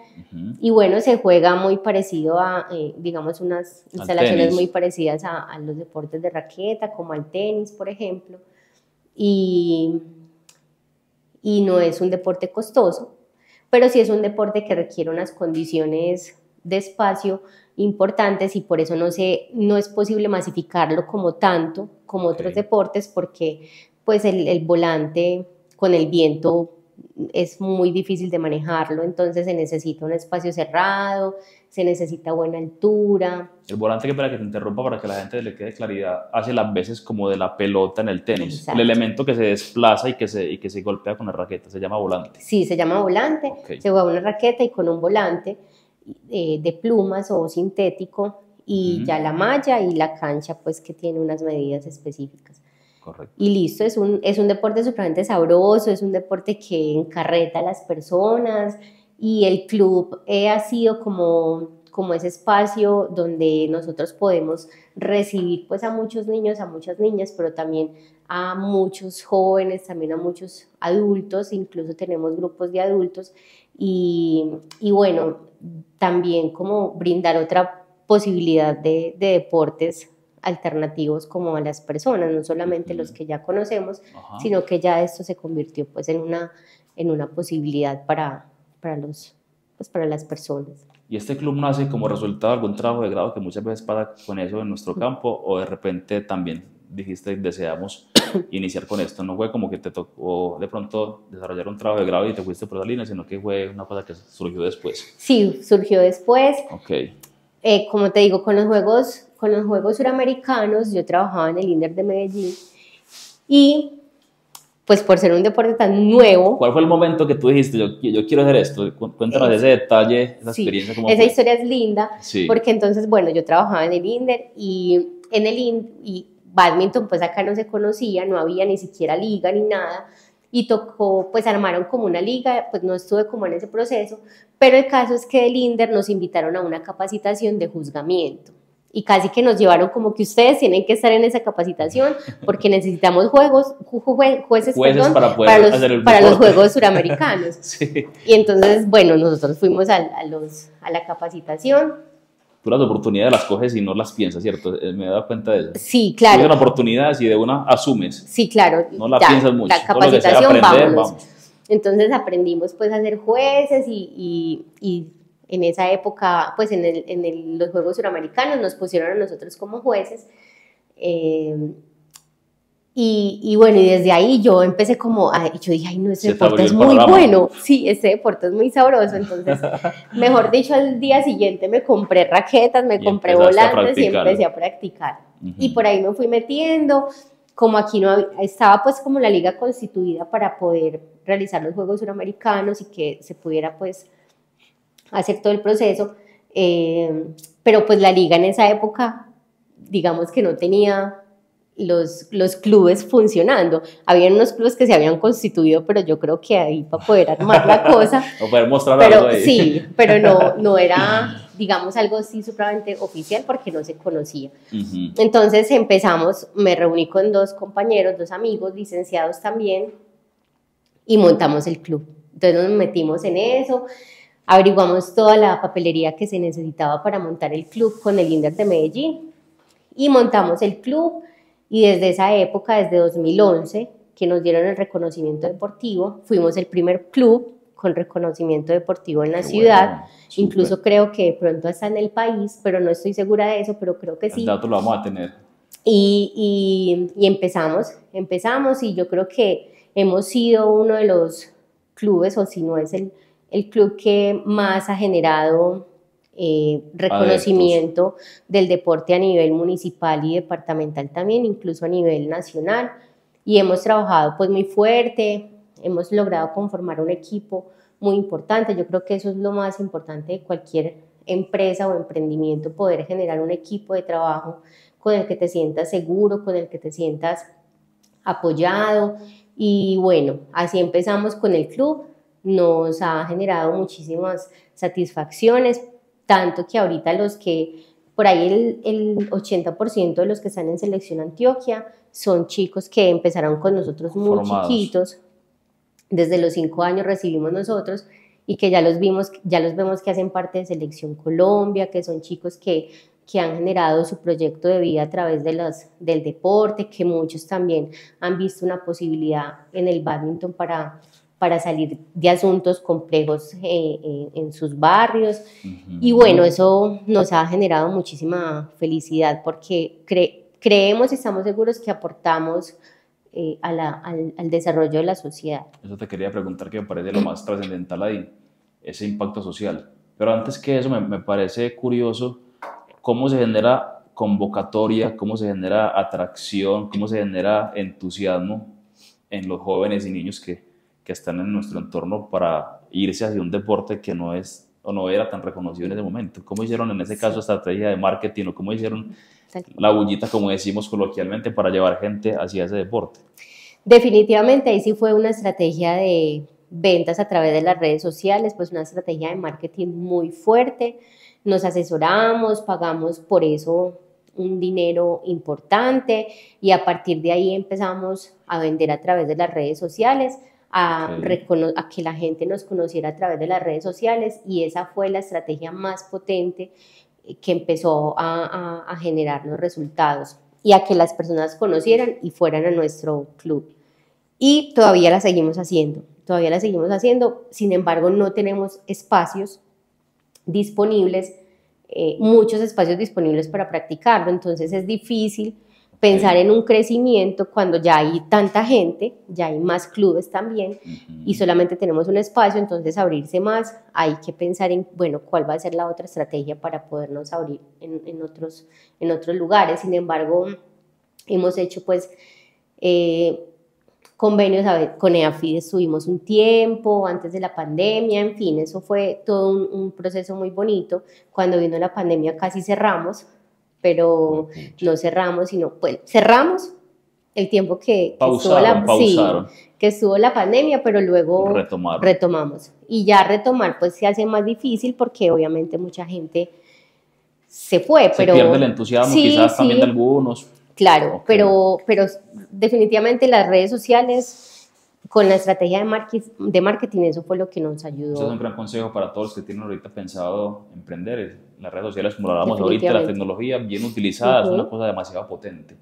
Speaker 2: Y bueno, se juega muy parecido digamos, unas instalaciones muy parecidas a los deportes de raqueta, como al tenis, por ejemplo. Y, y no es un deporte costoso, pero sí es un deporte que requiere unas condiciones de espacio importantes y por eso no es posible masificarlo como tanto como otros deportes, porque pues el volante con el viento es muy difícil de manejarlo, entonces se necesita un espacio cerrado, se necesita buena altura.
Speaker 1: El volante, que para que te interrumpa, para que la gente le quede claridad, hace las veces como de la pelota en el tenis.
Speaker 2: Exacto.
Speaker 1: El elemento que se desplaza y que se golpea con la raqueta se llama volante.
Speaker 2: Sí, se llama volante.
Speaker 1: Okay.
Speaker 2: Se juega una raqueta y con un volante de plumas o sintético y ya la malla y la cancha pues que tiene unas medidas específicas.
Speaker 1: Correcto.
Speaker 2: Y listo, es un deporte supremamente sabroso, es un deporte que encarreta a las personas y el club ha sido como ese espacio donde nosotros podemos recibir pues a muchos niños, a muchas niñas, pero también a muchos jóvenes, también a muchos adultos, incluso tenemos grupos de adultos y bueno, también como brindar otra posibilidad de deportes alternativos como a las personas, no solamente los que ya conocemos, sino que ya esto se convirtió pues en una posibilidad para pues para las personas.
Speaker 1: ¿Y este club nace como resultado de algún trabajo de grado que muchas veces pasa con eso en nuestro campo, o de repente también dijiste deseamos iniciar con esto? No fue como que te tocó de pronto desarrollar un trabajo de grado y te fuiste por esa línea, sino que fue una cosa que surgió después.
Speaker 2: Sí, surgió después.
Speaker 1: Ok.
Speaker 2: Como te digo, con los Juegos Suramericanos, yo trabajaba en el INDER de Medellín y pues por ser un deporte tan nuevo.
Speaker 1: ¿Cuál fue el momento que tú dijiste, yo quiero hacer esto? Cuéntanos ese detalle, esa experiencia.
Speaker 2: Sí,
Speaker 1: ¿Cómo
Speaker 2: esa
Speaker 1: fue?
Speaker 2: historia es linda,
Speaker 1: Sí.
Speaker 2: porque entonces, bueno, yo trabajaba en el INDER y bádminton pues acá no se conocía, no había ni siquiera liga ni nada, y tocó, pues armaron como una liga, pues no estuve como en ese proceso, pero el caso es que del INDER nos invitaron a una capacitación de juzgamiento. Y casi que nos llevaron como que ustedes tienen que estar en esa capacitación porque necesitamos jueces perdón, para los Juegos Suramericanos.
Speaker 1: Sí.
Speaker 2: Y entonces, bueno, nosotros fuimos a la capacitación.
Speaker 1: Tú las oportunidades las coges y no las piensas, ¿cierto? Me he dado cuenta de eso.
Speaker 2: Sí, claro.
Speaker 1: Tienes una oportunidad y de una asumes.
Speaker 2: Sí, claro.
Speaker 1: No la piensas mucho.
Speaker 2: La capacitación,
Speaker 1: vámonos.
Speaker 2: Vamos. Entonces aprendimos pues a ser jueces y en esa época, pues en los Juegos Suramericanos nos pusieron a nosotros como jueces. Y bueno, y desde ahí yo empecé como, yo dije, ay no, ese deporte es muy bueno, sí, ese deporte es muy sabroso, entonces, mejor dicho, al día siguiente me compré raquetas, me compré volantes y empecé a practicar. Y por ahí me fui metiendo, como aquí no había, estaba pues como la liga constituida para poder realizar los Juegos Suramericanos y que se pudiera pues hacer todo el proceso, pero pues la liga en esa época, digamos que no tenía los clubes funcionando. Habían unos clubes que se habían constituido, pero yo creo que ahí para poder armar la cosa.
Speaker 1: O poder mostrar
Speaker 2: pero,
Speaker 1: algo ahí.
Speaker 2: Sí, pero no era, digamos, algo así supremamente oficial porque no se conocía. Entonces empezamos, me reuní con dos compañeros, dos amigos, licenciados también, y montamos el club. Entonces nos metimos en eso, averiguamos toda la papelería que se necesitaba para montar el club con el INDER de Medellín y montamos el club. Y desde esa época, desde 2011, que nos dieron el reconocimiento deportivo, fuimos el primer club con reconocimiento deportivo en la ciudad. Bueno, incluso creo que de pronto está en el país, pero no estoy segura de eso, pero creo que sí.
Speaker 1: El dato lo vamos a tener.
Speaker 2: Y empezamos y yo creo que hemos sido uno de los clubes, o si no es el club que más ha generado reconocimiento del deporte a nivel municipal y departamental también, incluso a nivel nacional, y hemos trabajado pues muy fuerte, hemos logrado conformar un equipo muy importante. Yo creo que eso es lo más importante de cualquier empresa o emprendimiento, poder generar un equipo de trabajo con el que te sientas seguro, con el que te sientas apoyado, y bueno, así empezamos con el club. Nos ha generado muchísimas satisfacciones, tanto que ahorita por ahí el 80% de los que están en Selección Antioquia son chicos que empezaron con nosotros muy chiquitos, desde los 5 años recibimos nosotros, y que ya los vemos que hacen parte de Selección Colombia, que son chicos que han generado su proyecto de vida a través del deporte, que muchos también han visto una posibilidad en el bádminton para salir de asuntos complejos en sus barrios. Y bueno, eso nos ha generado muchísima felicidad porque creemos y estamos seguros que aportamos al desarrollo de la sociedad.
Speaker 1: Eso te quería preguntar, que me parece lo más trascendental ahí, ese impacto social. Pero antes que eso, me parece curioso cómo se genera convocatoria, cómo se genera atracción, cómo se genera entusiasmo en los jóvenes y niños que están en nuestro entorno para irse hacia un deporte que no es o no era tan reconocido en ese momento. ¿Cómo hicieron en ese caso estrategia de marketing o cómo hicieron la bullita, como decimos coloquialmente, para llevar gente hacia ese deporte?
Speaker 2: Definitivamente ahí sí fue una estrategia de ventas a través de las redes sociales, pues una estrategia de marketing muy fuerte. Nos asesoramos, pagamos por eso un dinero importante y a partir de ahí empezamos a vender a través de las redes sociales, a que la gente nos conociera a través de las redes sociales, y esa fue la estrategia más potente que empezó a generar los resultados y a que las personas conocieran y fueran a nuestro club. Y todavía la seguimos haciendo. todavía la seguimos haciendo, sin embargo no tenemos espacios disponibles, muchos espacios disponibles para practicarlo, entonces es difícil pensar en un crecimiento cuando ya hay tanta gente, ya hay más clubes también y solamente tenemos un espacio, entonces abrirse más, hay que pensar en, bueno, cuál va a ser la otra estrategia para podernos abrir en otros lugares. Sin embargo, hemos hecho pues convenios con EAFID, estuvimos un tiempo antes de la pandemia, en fin, eso fue todo un proceso muy bonito. Cuando vino la pandemia casi cerramos, pero no cerramos, sino pues cerramos el tiempo que estuvo la pandemia, pero luego retomamos. Y ya retomar pues se hace más difícil porque obviamente mucha gente se fue.
Speaker 1: Se pierde el entusiasmo, sí, quizás también de algunos.
Speaker 2: Claro, pero definitivamente las redes sociales con la estrategia de marketing, eso fue lo que nos ayudó.
Speaker 1: Eso es un gran consejo para todos los que tienen ahorita pensado emprender. Las redes sociales, como lo hablamos ahorita, la tecnología bien utilizada es una cosa demasiado potente.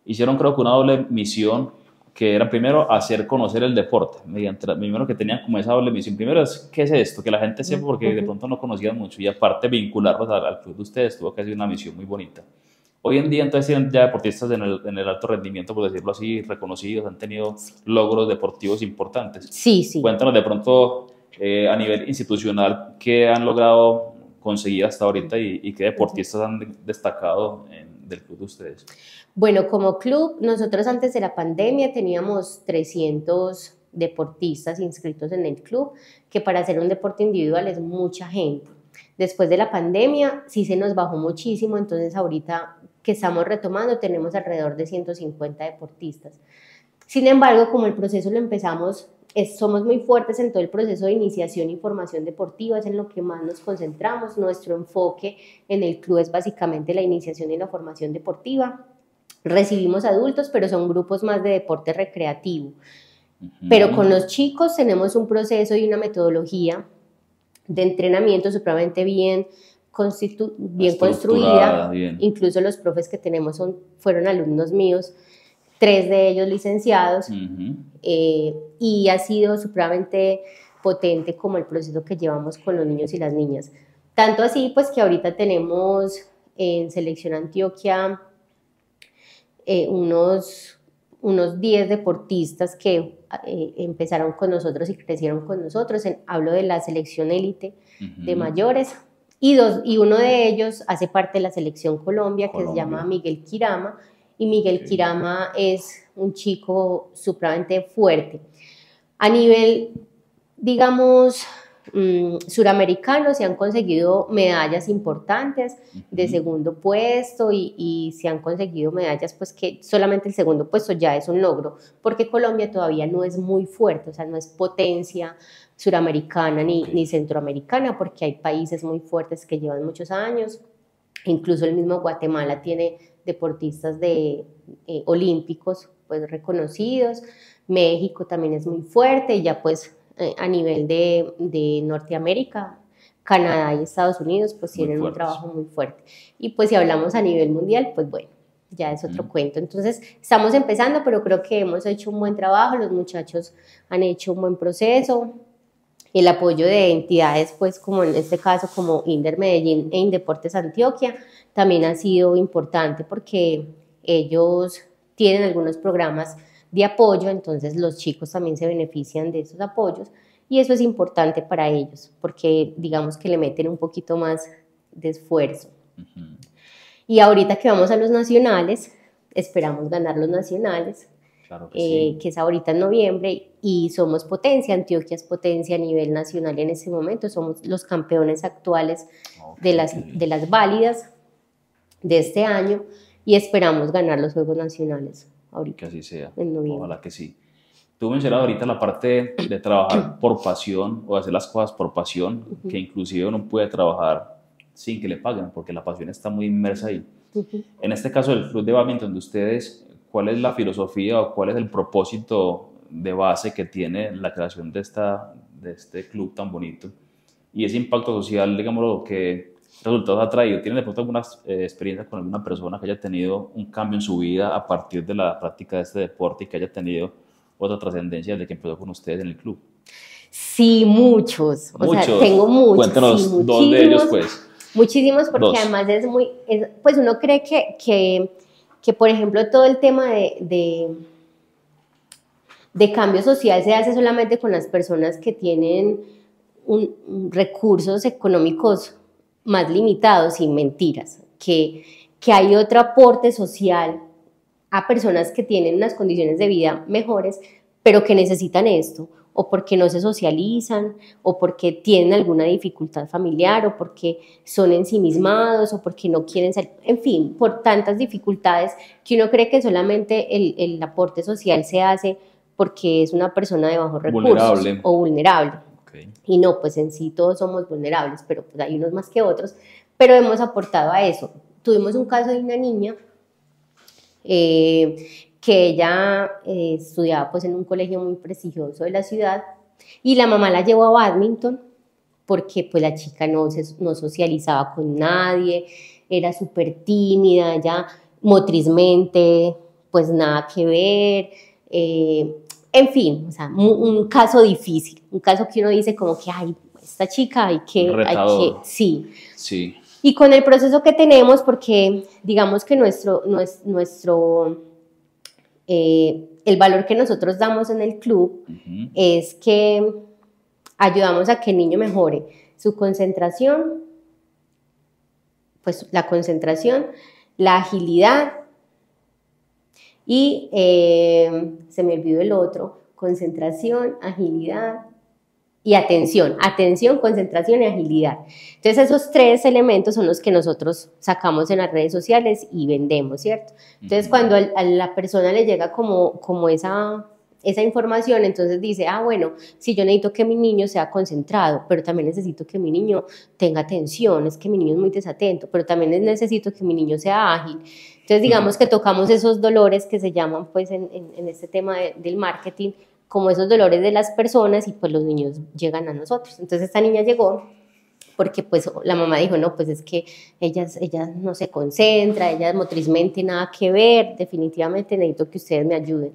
Speaker 1: Hicieron, creo que, una doble misión, que era primero hacer conocer el deporte, primero que tenían como esa doble misión. Primero es, ¿qué es esto? Que la gente sepa, porque de pronto no conocían mucho, y aparte vincularlos al club de ustedes, tuvo que ser una misión muy bonita. Hoy en día, entonces, tienen ya deportistas en el alto rendimiento, por decirlo así, reconocidos, han tenido logros deportivos importantes.
Speaker 2: Sí.
Speaker 1: Cuéntanos de pronto, a nivel institucional, qué han logrado conseguir hasta ahorita y qué deportistas han destacado del club de ustedes.
Speaker 2: Bueno, como club, nosotros antes de la pandemia teníamos 300 deportistas inscritos en el club, que para hacer un deporte individual es mucha gente. Después de la pandemia sí se nos bajó muchísimo, entonces ahorita que estamos retomando tenemos alrededor de 150 deportistas. Sin embargo, como el proceso lo empezamos, somos muy fuertes en todo el proceso de iniciación y formación deportiva, es en lo que más nos concentramos. Nuestro enfoque en el club es básicamente la iniciación y la formación deportiva. Recibimos adultos, pero son grupos más de deporte recreativo. Pero con los chicos tenemos un proceso y una metodología de entrenamiento supremamente bien construida. Bien. Incluso los profes que tenemos fueron alumnos míos, 3 de ellos licenciados, y ha sido supremamente potente como el proceso que llevamos con los niños y las niñas. Tanto así pues que ahorita tenemos en Selección Antioquia unos 10 deportistas que empezaron con nosotros y crecieron con nosotros. Hablo de la selección élite de mayores, y uno de ellos hace parte de la selección Colombia, que se llama Miguel Quirama, y Miguel Quirama es un chico supremamente fuerte. A nivel, digamos, suramericano se han conseguido medallas importantes de segundo puesto y se han conseguido medallas pues que solamente el segundo puesto ya es un logro, porque Colombia todavía no es muy fuerte, o sea, no es potencia suramericana ni centroamericana, porque hay países muy fuertes que llevan muchos años. Incluso el mismo Guatemala tiene deportistas olímpicos pues reconocidos. México también es muy fuerte, y ya pues a nivel de Norteamérica, Canadá y Estados Unidos pues tienen un trabajo muy fuerte. Y pues si hablamos a nivel mundial, pues bueno, ya es otro cuento. Entonces estamos empezando, pero creo que hemos hecho un buen trabajo, los muchachos han hecho un buen proceso. El apoyo de entidades, pues como en este caso, como Inder Medellín e Indeportes Antioquia, también ha sido importante porque ellos tienen algunos programas de apoyo, entonces los chicos también se benefician de esos apoyos, y eso es importante para ellos, porque digamos que le meten un poquito más de esfuerzo. Y ahorita que vamos a los nacionales, esperamos ganar los nacionales. Claro que sí. Que es ahorita en noviembre, y somos potencia. Antioquia es potencia a nivel nacional en este momento, somos los campeones actuales de las válidas de este año, y esperamos ganar los Juegos Nacionales ahorita.
Speaker 1: Que así sea,
Speaker 2: en noviembre.
Speaker 1: Ojalá que sí. Tú mencionabas ahorita la parte de trabajar por pasión o hacer las cosas por pasión, que inclusive uno puede trabajar sin que le paguen, porque la pasión está muy inmersa ahí. En este caso del club de badminton de ustedes, ¿cuál es la filosofía o cuál es el propósito de base que tiene la creación de este club tan bonito? Y ese impacto social, digámoslo, ¿qué resultados ha traído? ¿Tienen de pronto alguna experiencia con alguna persona que haya tenido un cambio en su vida a partir de la práctica de este deporte y que haya tenido otra trascendencia desde que empezó con ustedes en el club.
Speaker 2: Sí, muchos. O sea, tengo muchos.
Speaker 1: Cuéntanos
Speaker 2: sí,
Speaker 1: dos de ellos, pues.
Speaker 2: Muchísimos, porque además pues uno cree que, por ejemplo, todo el tema de cambio social se hace solamente con las personas que tienen recursos económicos más limitados, y mentiras, que hay otro aporte social a personas que tienen unas condiciones de vida mejores, pero que necesitan esto, o porque no se socializan, o porque tienen alguna dificultad familiar, o porque son ensimismados, o porque no quieren salir, en fin, por tantas dificultades que uno cree que solamente el aporte social se hace porque es una persona de bajos recursos o vulnerable. Okay. Y no, pues en sí todos somos vulnerables, pero pues hay unos más que otros, pero hemos aportado a eso. Tuvimos un caso de una niña que ella estudiaba pues en un colegio muy prestigioso de la ciudad, y la mamá la llevó a bádminton porque pues la chica no socializaba con nadie, era súper tímida, ella motrizmente pues nada que ver, en fin, o sea, un caso difícil, un caso que uno dice como que, ay, esta chica hay que sí. Y con el proceso que tenemos, porque digamos que el valor que nosotros damos en el club es que ayudamos a que el niño mejore su concentración, pues la concentración, la agilidad y se me olvidó el otro, concentración, agilidad y atención, concentración y agilidad. Entonces esos tres elementos son los que nosotros sacamos en las redes sociales y vendemos, ¿cierto? Entonces cuando a la persona le llega como esa información, entonces dice, bueno, si yo necesito que mi niño sea concentrado, pero también necesito que mi niño tenga atención, es que mi niño es muy desatento, pero también necesito que mi niño sea ágil. Entonces digamos que tocamos esos dolores que se llaman pues en este tema del marketing, como esos dolores de las personas, y pues los niños llegan a nosotros. Entonces esta niña llegó porque pues la mamá dijo, no, pues es que ella no se concentra, ella motrizmente nada que ver, definitivamente necesito que ustedes me ayuden.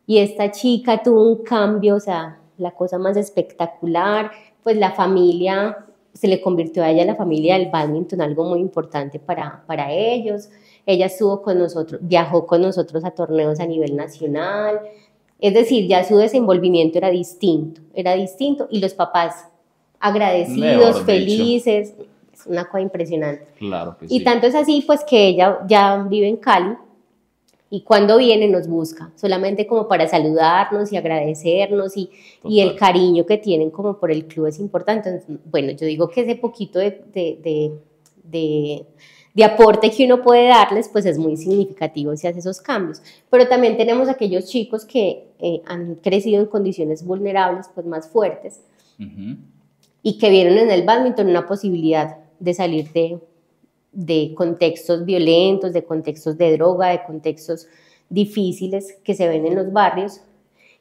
Speaker 2: Y esta chica tuvo un cambio, o sea, la cosa más espectacular, pues la familia, se le convirtió a ella la familia del bádminton, algo muy importante para ellos. Ella estuvo con nosotros, viajó con nosotros a torneos a nivel nacional, es decir, ya su desenvolvimiento era distinto, y los papás agradecidos, felices, es una cosa impresionante.
Speaker 1: Claro que
Speaker 2: sí. Y tanto es así, pues que ella ya vive en Cali, y cuando viene nos busca, solamente como para saludarnos y agradecernos, y el cariño que tienen como por el club es importante. Entonces, bueno, yo digo que ese poquito de aporte que uno puede darles, pues es muy significativo si hace esos cambios. Pero también tenemos aquellos chicos que han crecido en condiciones vulnerables, pues más fuertes, y que vieron en el bádminton una posibilidad de salir de contextos violentos, de contextos de droga, de contextos difíciles que se ven en los barrios,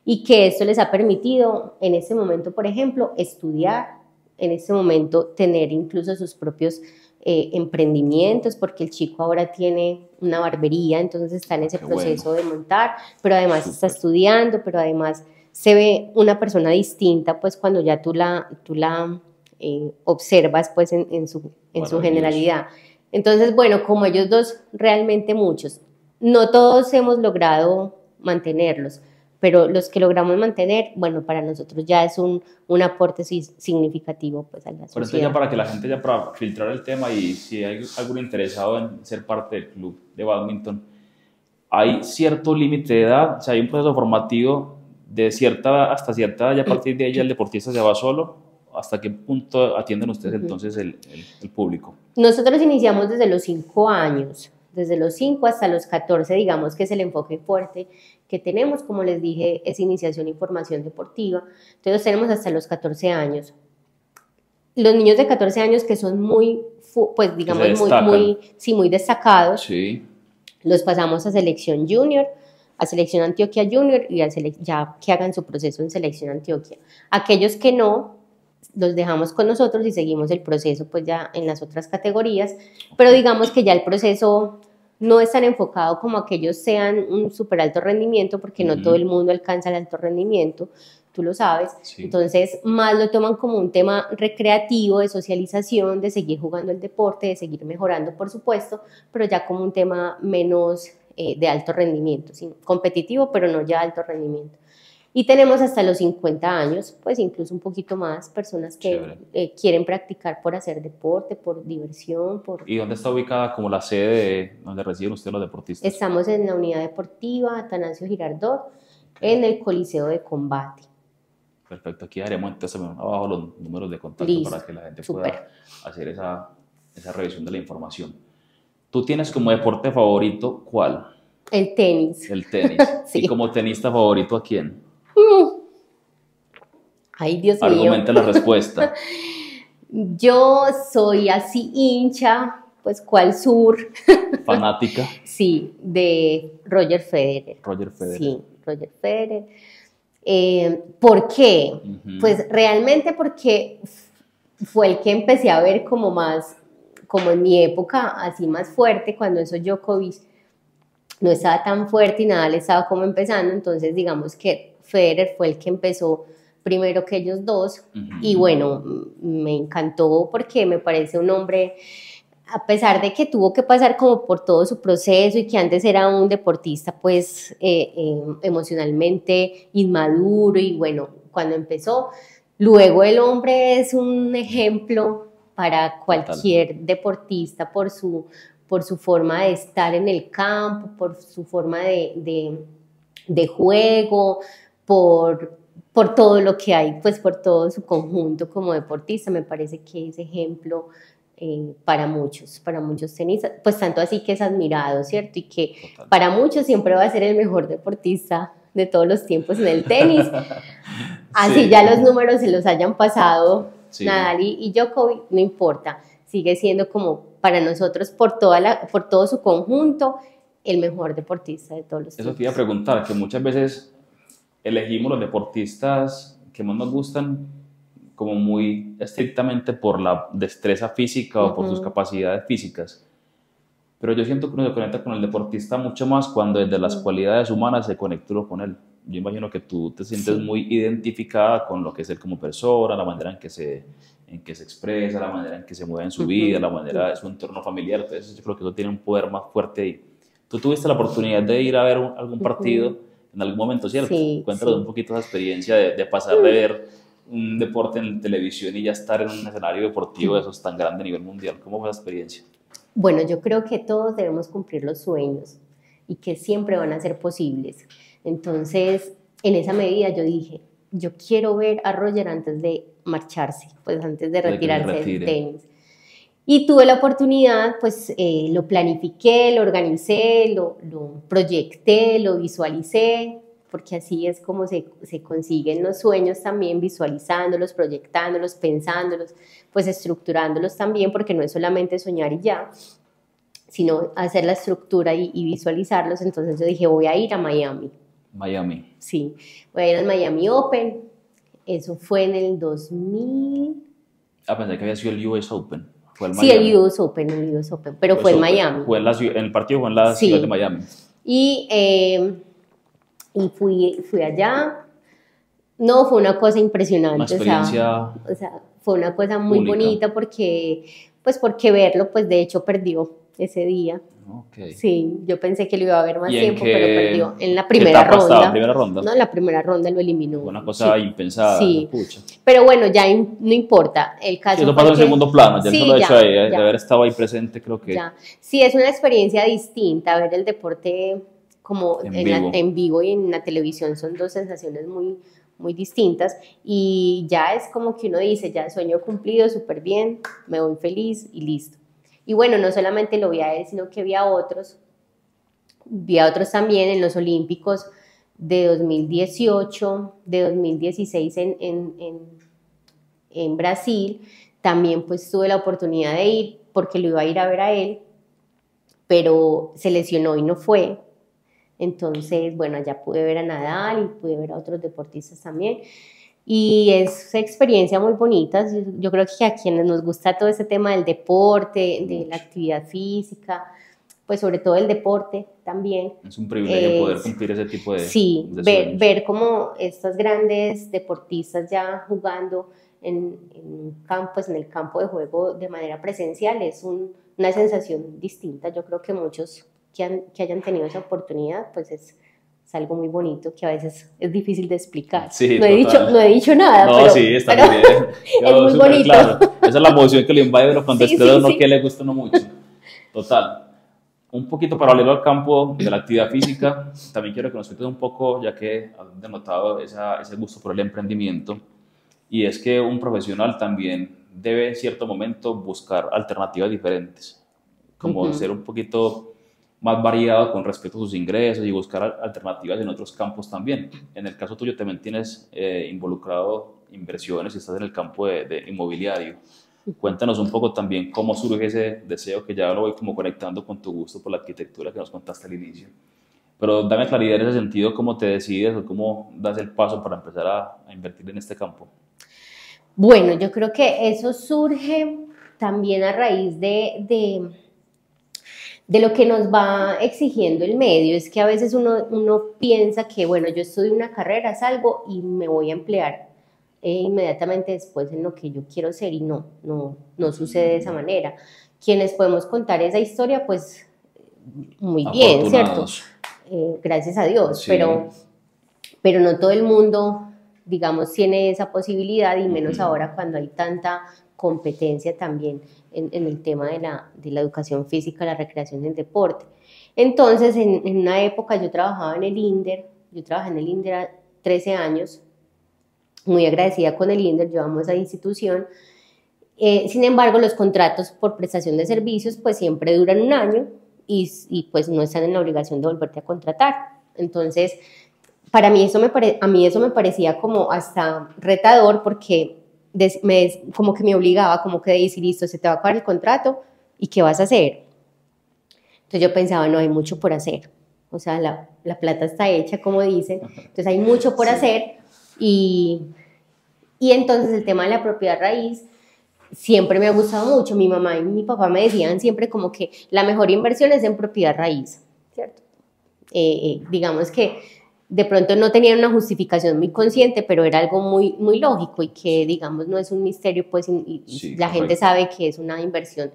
Speaker 2: y que esto les ha permitido en este momento, por ejemplo, estudiar, en este momento tener incluso sus propios emprendimientos, porque el chico ahora tiene una barbería, entonces está en ese proceso de montar, pero además está estudiando, pero además se ve una persona distinta, pues cuando ya tú la observas pues en su generalidad. Entonces, bueno, como ellos dos, realmente muchos. No todos hemos logrado mantenerlos, pero los que logramos mantener, bueno, para nosotros ya es un aporte significativo pues a la sociedad.
Speaker 1: Pero entonces ya para que la gente, ya para filtrar el tema, y si hay algún interesado en ser parte del club de bádminton, ¿hay cierto límite de edad? O sea, ¿hay un proceso formativo de cierta edad hasta cierta edad, y a partir de ella el deportista se va solo? ¿Hasta qué punto atienden ustedes entonces el público?
Speaker 2: Nosotros iniciamos desde los 5 años, desde los 5 hasta los 14, digamos que es el enfoque fuerte que tenemos. Como les dije, es iniciación y formación deportiva, entonces tenemos hasta los 14 años. Los niños de 14 años que son muy, pues digamos, muy destacados,
Speaker 1: sí,
Speaker 2: los pasamos a selección junior, a selección Antioquia junior, y ya que hagan su proceso en selección Antioquia. Aquellos que no, los dejamos con nosotros y seguimos el proceso pues ya en las otras categorías, pero digamos que ya el proceso no es tan enfocado como a que ellos sean un súper alto rendimiento, porque no todo el mundo alcanza el alto rendimiento, tú lo sabes.
Speaker 1: Sí.
Speaker 2: Entonces, más lo toman como un tema recreativo, de socialización, de seguir jugando el deporte, de seguir mejorando, por supuesto, pero ya como un tema menos de alto rendimiento, ¿sí? Competitivo, pero no ya alto rendimiento. Y tenemos hasta los 50 años, pues incluso un poquito más, personas que quieren practicar por hacer deporte, por diversión.
Speaker 1: ¿Y dónde está ubicada como la sede donde reciben ustedes los deportistas?
Speaker 2: Estamos en la unidad deportiva Atanasio Girardot, en el Coliseo de Combate.
Speaker 1: Perfecto, aquí haremos entonces abajo los números de contacto. Listo, para que la gente pueda hacer esa revisión de la información. ¿Tú tienes como deporte favorito cuál?
Speaker 2: El tenis.
Speaker 1: El tenis. Sí. ¿Y como tenista favorito a quién?
Speaker 2: Ay, Dios mío.
Speaker 1: Argumenta la respuesta.
Speaker 2: Yo soy así hincha, pues ¿cuál sur?
Speaker 1: ¿Fanática?
Speaker 2: Sí, de Roger Federer.
Speaker 1: Roger Federer.
Speaker 2: Sí, Roger Federer. ¿Por qué? Pues realmente porque fue el que empecé a ver como más, como en mi época, así más fuerte, cuando eso Djokovic no estaba tan fuerte y nada le estaba como empezando, entonces digamos que Federer fue el que empezó primero que ellos dos, y bueno, me encantó porque me parece un hombre, a pesar de que tuvo que pasar como por todo su proceso y que antes era un deportista pues emocionalmente inmaduro, y bueno, cuando empezó, luego el hombre es un ejemplo para cualquier deportista por su forma de estar en el campo, por su forma de juego, por todo lo que hay, pues por todo su conjunto como deportista. Me parece que es ejemplo para muchos tenistas, pues tanto así que es admirado, ¿cierto? Y que para muchos siempre va a ser el mejor deportista de todos los tiempos en el tenis. Así ya los números se los hayan pasado Nadal y Djokovic, no importa, sigue siendo como para nosotros, por todo su conjunto, el mejor deportista de todos los tiempos.
Speaker 1: Eso te iba a preguntar, que muchas veces elegimos los deportistas que más nos gustan como muy estrictamente por la destreza física o por sus capacidades físicas, pero yo siento que uno se conecta con el deportista mucho más cuando desde las cualidades humanas se conecta uno con él. Yo imagino que tú te sientes muy identificada con lo que es él como persona, la manera en que se expresa, la manera en que se mueve en su vida, la manera de su entorno familiar. Entonces yo creo que eso tiene un poder más fuerte ahí. ¿Tú tuviste la oportunidad de ir a ver algún partido en algún momento, cierto?
Speaker 2: Sí.
Speaker 1: Cuéntanos un poquito esa experiencia de pasar de ver un deporte en televisión y ya estar en un escenario deportivo de esos tan grande a nivel mundial. ¿Cómo fue esa experiencia?
Speaker 2: Bueno, yo creo que todos debemos cumplir los sueños y que siempre van a ser posibles. Entonces, en esa medida yo dije, yo quiero ver a Roger antes de marcharse, pues antes de retirarse del tenis. Y tuve la oportunidad, pues lo planifiqué, lo organicé, lo proyecté, lo visualicé, porque así es como se consiguen los sueños también, visualizándolos, proyectándolos, pensándolos, pues estructurándolos también, porque no es solamente soñar y ya, sino hacer la estructura y visualizarlos. Entonces yo dije, voy a ir a Miami.
Speaker 1: Miami.
Speaker 2: Sí, voy a ir al Miami Open. Eso fue en el 2000.
Speaker 1: Pensé que había sido el US Open. Fue el
Speaker 2: sí, el US Open, pero fue en Miami.
Speaker 1: Fue en el partido fue en la ciudad de Miami.
Speaker 2: Y fui allá. No, fue una cosa impresionante.
Speaker 1: Una experiencia
Speaker 2: o sea, fue una cosa muy única. Bonita porque verlo, pues de hecho perdió ese día.
Speaker 1: Okay.
Speaker 2: Sí, yo pensé que lo iba a ver más tiempo, pero perdió en la primera ronda.
Speaker 1: ¿En la primera ronda?
Speaker 2: No, en la primera ronda lo eliminó.
Speaker 1: Una cosa impensada.
Speaker 2: Sí, pero bueno, ya no importa. El caso
Speaker 1: eso pasa en segundo plano, ya solo hecho de haber estado ahí presente, creo que...
Speaker 2: Ya. Sí, es una experiencia distinta, ver el deporte como en vivo y en la televisión, son dos sensaciones muy, muy distintas, y ya es como que uno dice, ya sueño cumplido, súper bien, me voy feliz y listo. Y bueno, no solamente lo vi a él, sino que vi a otros también en los Olímpicos de 2018, de 2016 en Brasil. También pues tuve la oportunidad de ir porque lo iba a ir a ver a él, pero se lesionó y no fue. Entonces, bueno, allá pude ver a Nadal y pude ver a otros deportistas también. Y es experiencia muy bonita. Yo creo que a quienes nos gusta todo ese tema del deporte, de la actividad física, pues sobre todo el deporte también.
Speaker 1: Es un privilegio poder cumplir ese tipo de
Speaker 2: Sí,
Speaker 1: sueños.
Speaker 2: ver como estos grandes deportistas ya jugando en campos, en el campo de juego de manera presencial es una sensación distinta. Yo creo que muchos que hayan tenido esa oportunidad, pues es algo muy bonito que a veces es difícil de explicar.
Speaker 1: Sí,
Speaker 2: no he dicho nada,
Speaker 1: no,
Speaker 2: pero,
Speaker 1: sí, está muy bien.
Speaker 2: es muy bonito.
Speaker 1: Claro. Esa es la emoción que le invade uno cuando
Speaker 2: Sí,
Speaker 1: espera
Speaker 2: sí,
Speaker 1: uno
Speaker 2: sí.
Speaker 1: que le gusta uno mucho. Total. Un poquito paralelo al campo de la actividad física, también quiero que nos cuentes un poco, ya que han denotado ese gusto por el emprendimiento, y es que un profesional también debe en cierto momento buscar alternativas diferentes, como ser un poquito más variado con respecto a sus ingresos y buscar alternativas en otros campos también. En el caso tuyo también tienes involucrado inversiones y estás en el campo de inmobiliario. Cuéntanos un poco también cómo surge ese deseo, que ya lo voy como conectando con tu gusto por la arquitectura que nos contaste al inicio. Pero dame claridad en ese sentido, cómo te decides o cómo das el paso para empezar a invertir en este campo.
Speaker 2: Bueno, yo creo que eso surge también a raíz de lo que nos va exigiendo el medio. Es que a veces uno piensa que, bueno, yo estudio una carrera, salgo y me voy a emplear inmediatamente después en lo que yo quiero ser, y no sucede de esa manera. Quienes podemos contar esa historia, pues muy bien, ¿cierto? Gracias a Dios,
Speaker 1: sí.
Speaker 2: pero no todo el mundo, digamos, tiene esa posibilidad, y menos ahora cuando hay tanta competencia también en el tema de la educación física, la recreación y el deporte. Entonces, en una época yo trabajaba en el INDER, yo trabajé en el INDER a 13 años, muy agradecida con el INDER, yo amo esa institución. Sin embargo, los contratos por prestación de servicios pues siempre duran un año y pues no están en la obligación de volverte a contratar. Entonces, para mí a mí eso me parecía como hasta retador, porque como que me obligaba, como que de decir, listo, se te va a acabar el contrato, ¿y qué vas a hacer? Entonces yo pensaba, no, hay mucho por hacer. O sea, la plata está hecha, como dicen. Entonces hay mucho por hacer, y entonces el tema de la propiedad raíz siempre me ha gustado mucho. Mi mamá y mi papá me decían siempre como que la mejor inversión es en propiedad raíz, ¿cierto? Digamos que de pronto no tenían una justificación muy consciente, pero era algo muy, muy lógico, y que, digamos, no es un misterio, pues,
Speaker 1: Sí,
Speaker 2: la gente sabe que es una inversión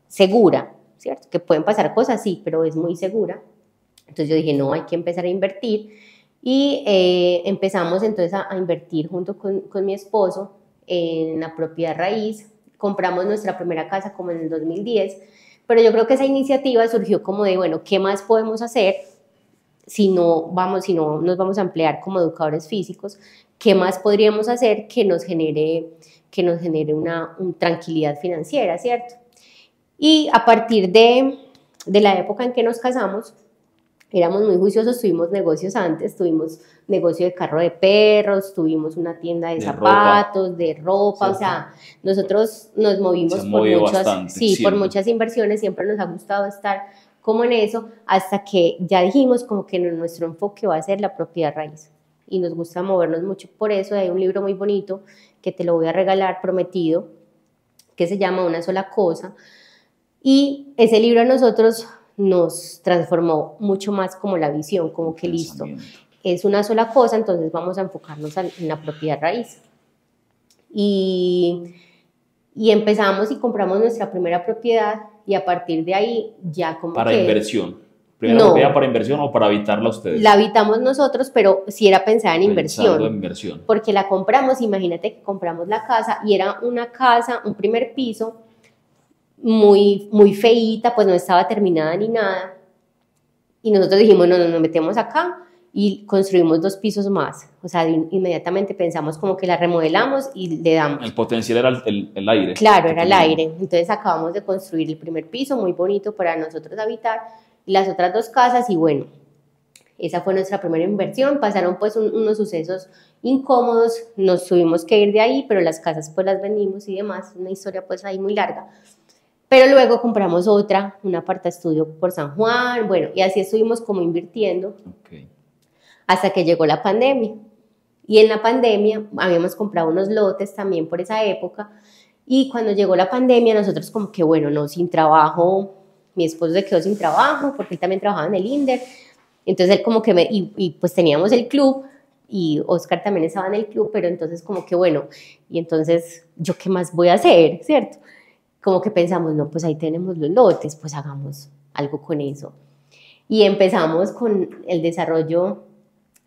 Speaker 2: segura, ¿cierto? Que pueden pasar cosas, sí, pero es muy segura. Entonces yo dije, no, hay que empezar a invertir, y empezamos entonces a invertir junto con mi esposo en la propiedad raíz. Compramos nuestra primera casa como en el 2010, pero yo creo que esa iniciativa surgió como de, bueno, ¿qué más podemos hacer si no nos vamos a emplear como educadores físicos? ¿Qué más podríamos hacer que nos genere una tranquilidad financiera, ¿cierto? Y a partir de la época en que nos casamos, éramos muy juiciosos, tuvimos negocios antes, tuvimos negocio de carro de perros, tuvimos una tienda de zapatos, de ropa, ¿cierto? O sea, nosotros nos movimos por muchas inversiones, siempre nos ha gustado estar como en eso, hasta que ya dijimos como que nuestro enfoque va a ser la propiedad raíz, y nos gusta movernos mucho por eso. Hay un libro muy bonito que te lo voy a regalar, prometido, que se llama Una sola cosa, y ese libro a nosotros nos transformó mucho más como la visión, como que listo, es una sola cosa, entonces vamos a enfocarnos en la propiedad raíz. Y empezamos y compramos nuestra primera propiedad, y a partir de ahí ya como
Speaker 1: ¿Para
Speaker 2: que...
Speaker 1: inversión? ¿Primera propiedad para inversión o para habitarla ustedes?
Speaker 2: La habitamos nosotros, pero sí era pensada en
Speaker 1: Pensando en inversión.
Speaker 2: Porque la compramos, imagínate que compramos la casa, y era una casa, un primer piso, muy, muy feíta, pues no estaba terminada ni nada, y nosotros dijimos, no, nos metemos acá y construimos 2 pisos más. O sea, inmediatamente pensamos como que la remodelamos y le damos.
Speaker 1: El potencial era el aire.
Speaker 2: Claro, era el aire. Entonces acabamos de construir el primer piso, muy bonito para nosotros habitar, y las otras 2 casas, y bueno, esa fue nuestra primera inversión. Pasaron pues unos sucesos incómodos, nos tuvimos que ir de ahí, pero las casas pues las vendimos y demás, una historia pues ahí muy larga. Pero luego compramos otra, un apartaestudio por San Juan, bueno, y así estuvimos como invirtiendo, hasta que llegó la pandemia. Y en la pandemia habíamos comprado unos lotes también por esa época, y cuando llegó la pandemia nosotros como que, bueno, no, sin trabajo mi esposo se quedó sin trabajo porque él también trabajaba en el INDER, entonces él como que y pues teníamos el club y Oscar también estaba en el club, pero entonces como que bueno, y entonces yo qué más voy a hacer, ¿cierto? Como que pensamos, no, pues ahí tenemos los lotes, pues hagamos algo con eso. Y empezamos con el desarrollo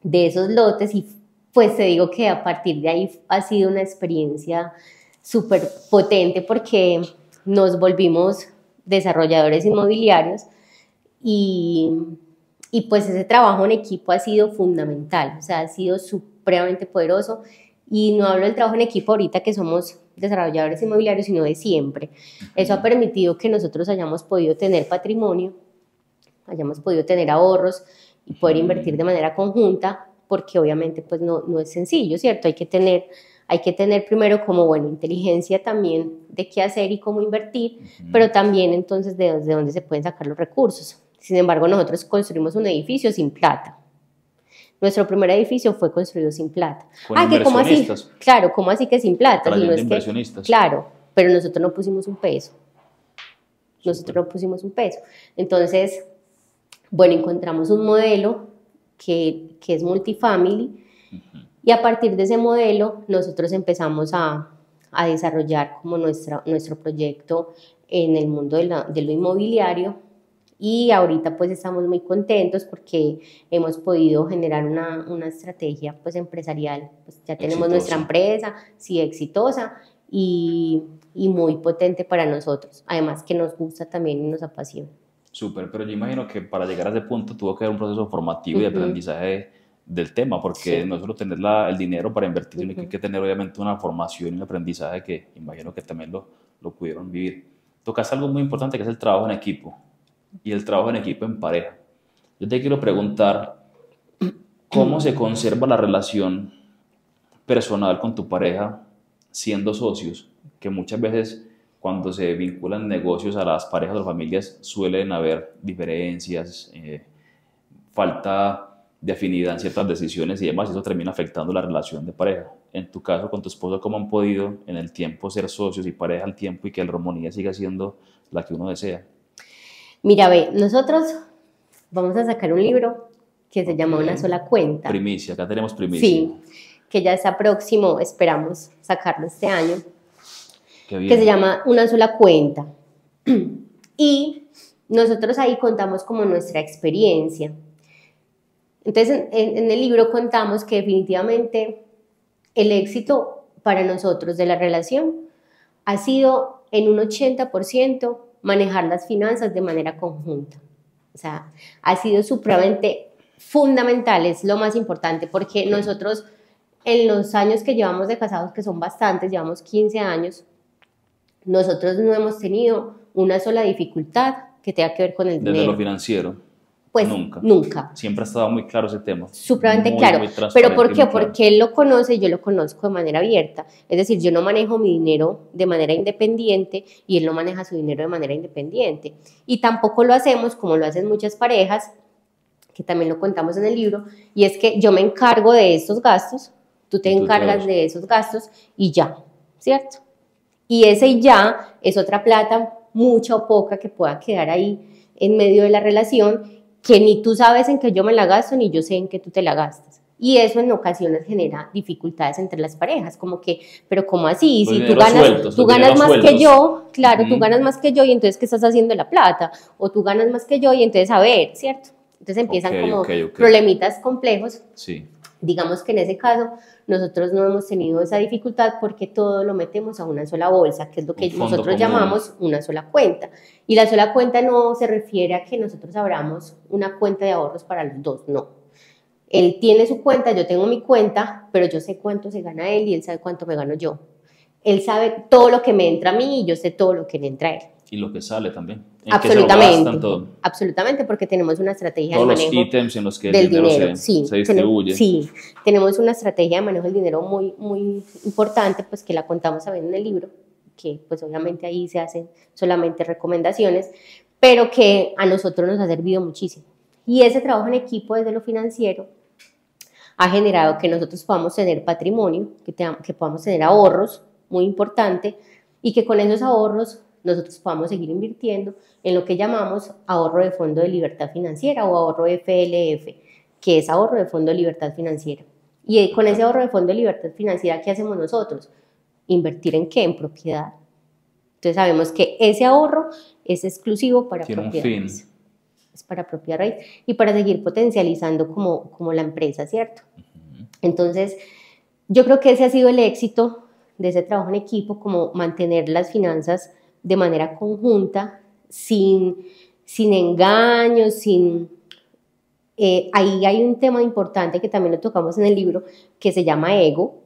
Speaker 2: de esos lotes y pues te digo que a partir de ahí ha sido una experiencia súper potente porque nos volvimos desarrolladores inmobiliarios y, y pues ese trabajo en equipo ha sido fundamental, o sea, ha sido supremamente poderoso. Y no hablo del trabajo en equipo ahorita que somos desarrolladores inmobiliarios, sino de siempre. Eso ha permitido que nosotros hayamos podido tener patrimonio, hayamos podido tener ahorros y poder invertir de manera conjunta, porque obviamente pues no es sencillo, ¿cierto? Hay que tener primero como, bueno, inteligencia también de qué hacer y cómo invertir, pero también entonces de dónde se pueden sacar los recursos. Sin embargo, nosotros construimos un edificio sin plata. Nuestro primer edificio fue construido sin plata.
Speaker 1: ¿Que cómo así?
Speaker 2: Claro, ¿cómo así que sin plata?
Speaker 1: Trayendo inversionistas.
Speaker 2: Claro, pero nosotros no pusimos un peso. Nosotros no pusimos un peso. Entonces, bueno, encontramos un modelo que es multifamily y a partir de ese modelo nosotros empezamos a desarrollar como nuestro proyecto en el mundo de lo inmobiliario. Y ahorita pues estamos muy contentos porque hemos podido generar una estrategia pues empresarial, pues ya tenemos nuestra empresa, sí, exitosa y muy potente para nosotros, además que nos gusta también y nos apasiona.
Speaker 1: Súper, pero yo imagino que para llegar a ese punto tuvo que haber un proceso formativo y de aprendizaje del tema, porque no solo tener el dinero para invertir, sino que hay que tener obviamente una formación y un aprendizaje que imagino que también lo pudieron vivir. Tocas algo muy importante que es el trabajo en equipo y el trabajo en equipo en pareja. Yo te quiero preguntar, ¿cómo se conserva la relación personal con tu pareja siendo socios? Que muchas veces cuando se vinculan negocios a las parejas o las familias suelen haber diferencias, falta de afinidad en ciertas decisiones y demás, y eso termina afectando la relación de pareja. En tu caso, con tu esposo, ¿cómo han podido en el tiempo ser socios y pareja al tiempo y que la armonía siga siendo la que uno desea?
Speaker 2: Mira, ve, nosotros vamos a sacar un libro que se llama Una sola cuenta.
Speaker 1: Primicia, acá tenemos primicia.
Speaker 2: Sí, que ya está próximo, esperamos sacarlo este año.
Speaker 1: Qué bien.
Speaker 2: Que se llama Una sola cuenta. Y nosotros ahí contamos como nuestra experiencia. Entonces, en el libro contamos que definitivamente el éxito para nosotros de la relación ha sido en un 80% manejar las finanzas de manera conjunta. O sea, ha sido supremamente fundamental, es lo más importante, porque nosotros en los años que llevamos de casados, que son bastantes, llevamos 15 años, nosotros no hemos tenido una sola dificultad que tenga que ver con el dinero.
Speaker 1: Desde lo financiero.
Speaker 2: Pues nunca.
Speaker 1: Siempre ha estado muy claro ese tema.
Speaker 2: Supremamente claro. ¿Pero por qué? Porque él lo conoce y yo lo conozco de manera abierta. Es decir, yo no manejo mi dinero de manera independiente y él no maneja su dinero de manera independiente. Y tampoco lo hacemos como lo hacen muchas parejas, que también lo contamos en el libro, y es que yo me encargo de estos gastos, tú te encargas de esos gastos y ya, ¿cierto? Y ese y ya es otra plata, mucha o poca, que pueda quedar ahí en medio de la relación, que ni tú sabes en qué yo me la gasto, ni yo sé en qué tú te la gastas. Y eso en ocasiones genera dificultades entre las parejas, como que, pero ¿cómo así? Si tú ganas más que yo, claro, tú ganas más que yo y entonces ¿qué estás haciendo la plata? O tú ganas más que yo y entonces a ver, ¿cierto? Entonces empiezan problemitas complejos.
Speaker 1: Sí.
Speaker 2: Digamos que en ese caso nosotros no hemos tenido esa dificultad porque todo lo metemos a una sola bolsa, que es lo que nosotros llamamos una sola cuenta. Y la sola cuenta no se refiere a que nosotros abramos una cuenta de ahorros para los dos, no. Él tiene su cuenta, yo tengo mi cuenta, pero yo sé cuánto se gana él y él sabe cuánto me gano yo. Él sabe todo lo que me entra a mí y yo sé todo lo que le entra a él.
Speaker 1: Y lo que sale también.
Speaker 2: Absolutamente, absolutamente, porque tenemos una estrategia de manejo
Speaker 1: los ítems en los que el dinero se distribuye.
Speaker 2: Sí, tenemos una estrategia de manejo del dinero muy, muy importante, pues que la contamos también en el libro, que pues obviamente ahí se hacen solamente recomendaciones, pero que a nosotros nos ha servido muchísimo. Y ese trabajo en equipo desde lo financiero ha generado que nosotros podamos tener patrimonio, que podamos tener ahorros, muy importante, y que con esos ahorros nosotros podamos seguir invirtiendo en lo que llamamos ahorro de fondo de libertad financiera o ahorro FLF, que es ahorro de fondo de libertad financiera. Y con ese ahorro de fondo de libertad financiera, ¿qué hacemos nosotros? ¿Invertir en qué? En propiedad. Entonces sabemos que ese ahorro es exclusivo para propiedad raíz. Es para propiedad raíz y para seguir potencializando como la empresa, ¿cierto? Entonces, yo creo que ese ha sido el éxito de ese trabajo en equipo, como mantener las finanzas de manera conjunta, sin engaños, ahí hay un tema importante que también lo tocamos en el libro, que se llama ego,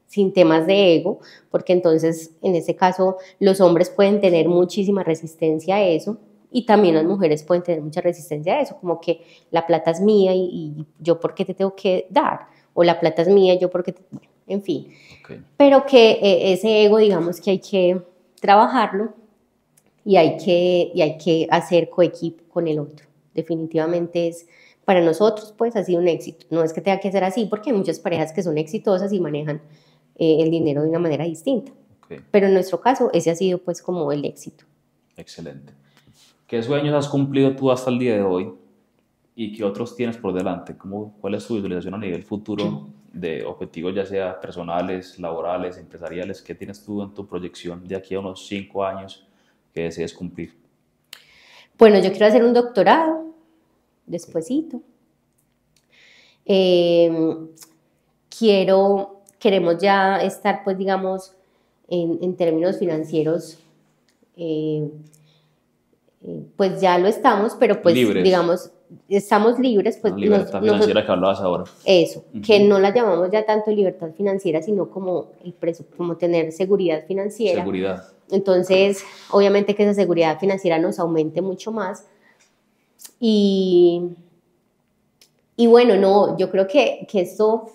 Speaker 2: sin temas de ego, porque entonces en ese caso los hombres pueden tener muchísima resistencia a eso y también las mujeres pueden tener mucha resistencia a eso, como que la plata es mía y yo por qué te tengo que dar, o la plata es mía y yo por qué bueno, en fin. Okay. Pero que ese ego, digamos que hay que trabajarlo y hay que hacer coequipo con el otro. Definitivamente para nosotros pues ha sido un éxito. No es que tenga que ser así porque hay muchas parejas que son exitosas y manejan el dinero de una manera distinta. Okay. Pero en nuestro caso ese ha sido pues como el éxito.
Speaker 1: Excelente. ¿Qué sueños has cumplido tú hasta el día de hoy y qué otros tienes por delante? ¿Cuál es tu visualización a nivel futuro de objetivos, ya sea personales, laborales, empresariales? ¿Qué tienes tú en tu proyección de aquí a unos 5 años que desees cumplir?
Speaker 2: Bueno, yo quiero hacer un doctorado, despuesito. Queremos ya estar, pues digamos, en términos financieros, pues ya lo estamos, pero pues libres. Digamos, estamos libres. Pues
Speaker 1: la libertad financiera que hablabas ahora.
Speaker 2: Eso, que no la llamamos ya tanto libertad financiera, sino como tener seguridad financiera.
Speaker 1: Seguridad.
Speaker 2: Entonces, obviamente que esa seguridad financiera nos aumente mucho más. Y bueno, no, yo creo que esto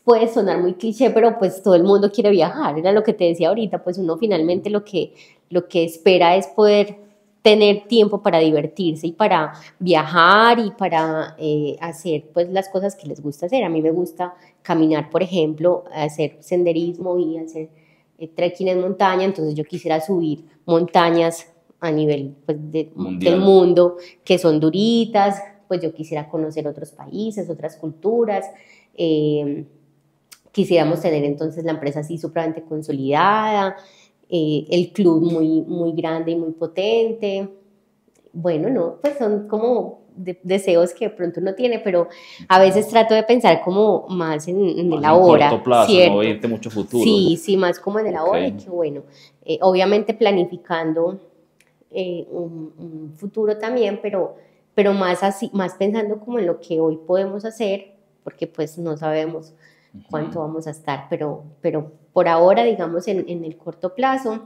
Speaker 2: puede sonar muy cliché, pero pues todo el mundo quiere viajar, era lo que te decía ahorita, pues uno finalmente lo que espera es poder tener tiempo para divertirse y para viajar y para hacer pues las cosas que les gusta hacer. A mí me gusta caminar, por ejemplo, hacer senderismo y hacer trekking en montaña, entonces yo quisiera subir montañas a nivel pues, del mundo que son duritas, pues yo quisiera conocer otros países, otras culturas, quisiéramos tener entonces la empresa así supremamente consolidada, el club muy, muy grande y muy potente. Bueno, no, pues son como deseos que de pronto uno tiene, pero a veces trato de pensar como más en el ahora.
Speaker 1: Corto plazo,
Speaker 2: ¿cierto?
Speaker 1: No irte mucho futuro.
Speaker 2: Sí, más como en el ahora, y que bueno, obviamente planificando un futuro también, pero más así, más pensando como en lo que hoy podemos hacer, porque pues no sabemos cuánto vamos a estar, pero por ahora, digamos, en el corto plazo,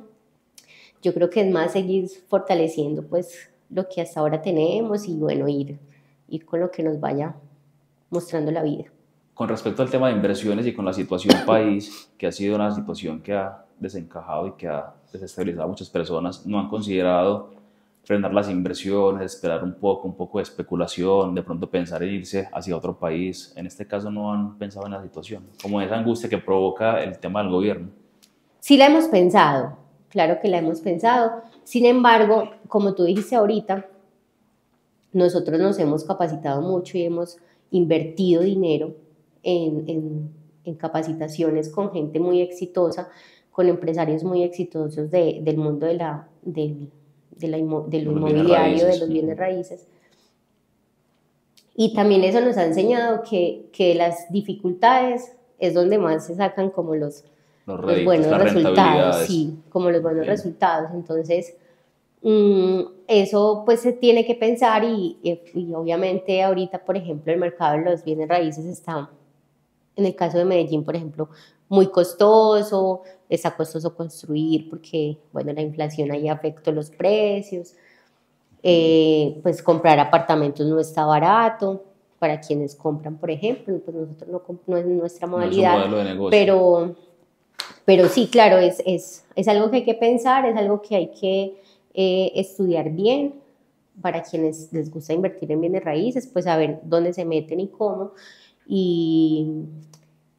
Speaker 2: yo creo que es más seguir fortaleciendo pues lo que hasta ahora tenemos y bueno, ir con lo que nos vaya mostrando la vida.
Speaker 1: Con respecto al tema de inversiones y con la situación país, que ha sido una situación que ha desencajado y que ha desestabilizado a muchas personas, ¿no han considerado frenar las inversiones, esperar un poco de especulación, de pronto pensar en irse hacia otro país? En este caso no han pensado en la situación, como esa angustia que provoca el tema del gobierno.
Speaker 2: Sí la hemos pensado, claro que la hemos pensado. Sin embargo, como tú dijiste ahorita, nosotros nos hemos capacitado mucho y hemos invertido dinero en capacitaciones con gente muy exitosa, con empresarios muy exitosos del mundo de lo inmobiliario, de los bienes raíces. Y también eso nos ha enseñado que las dificultades es donde más se sacan como los buenos resultados. Sí, como los buenos resultados. Entonces, eso pues se tiene que pensar y obviamente ahorita, por ejemplo, el mercado de los bienes raíces está, en el caso de Medellín, por ejemplo, muy costoso, está costoso construir porque, bueno, la inflación ahí afectó los precios, pues comprar apartamentos no está barato para quienes compran, por ejemplo, pues nosotros no es nuestra modalidad,
Speaker 1: no es un modelo de negocio.
Speaker 2: Pero sí, claro, es algo que hay que pensar, es algo que hay que estudiar bien para quienes les gusta invertir en bienes raíces, pues saber dónde se meten y cómo,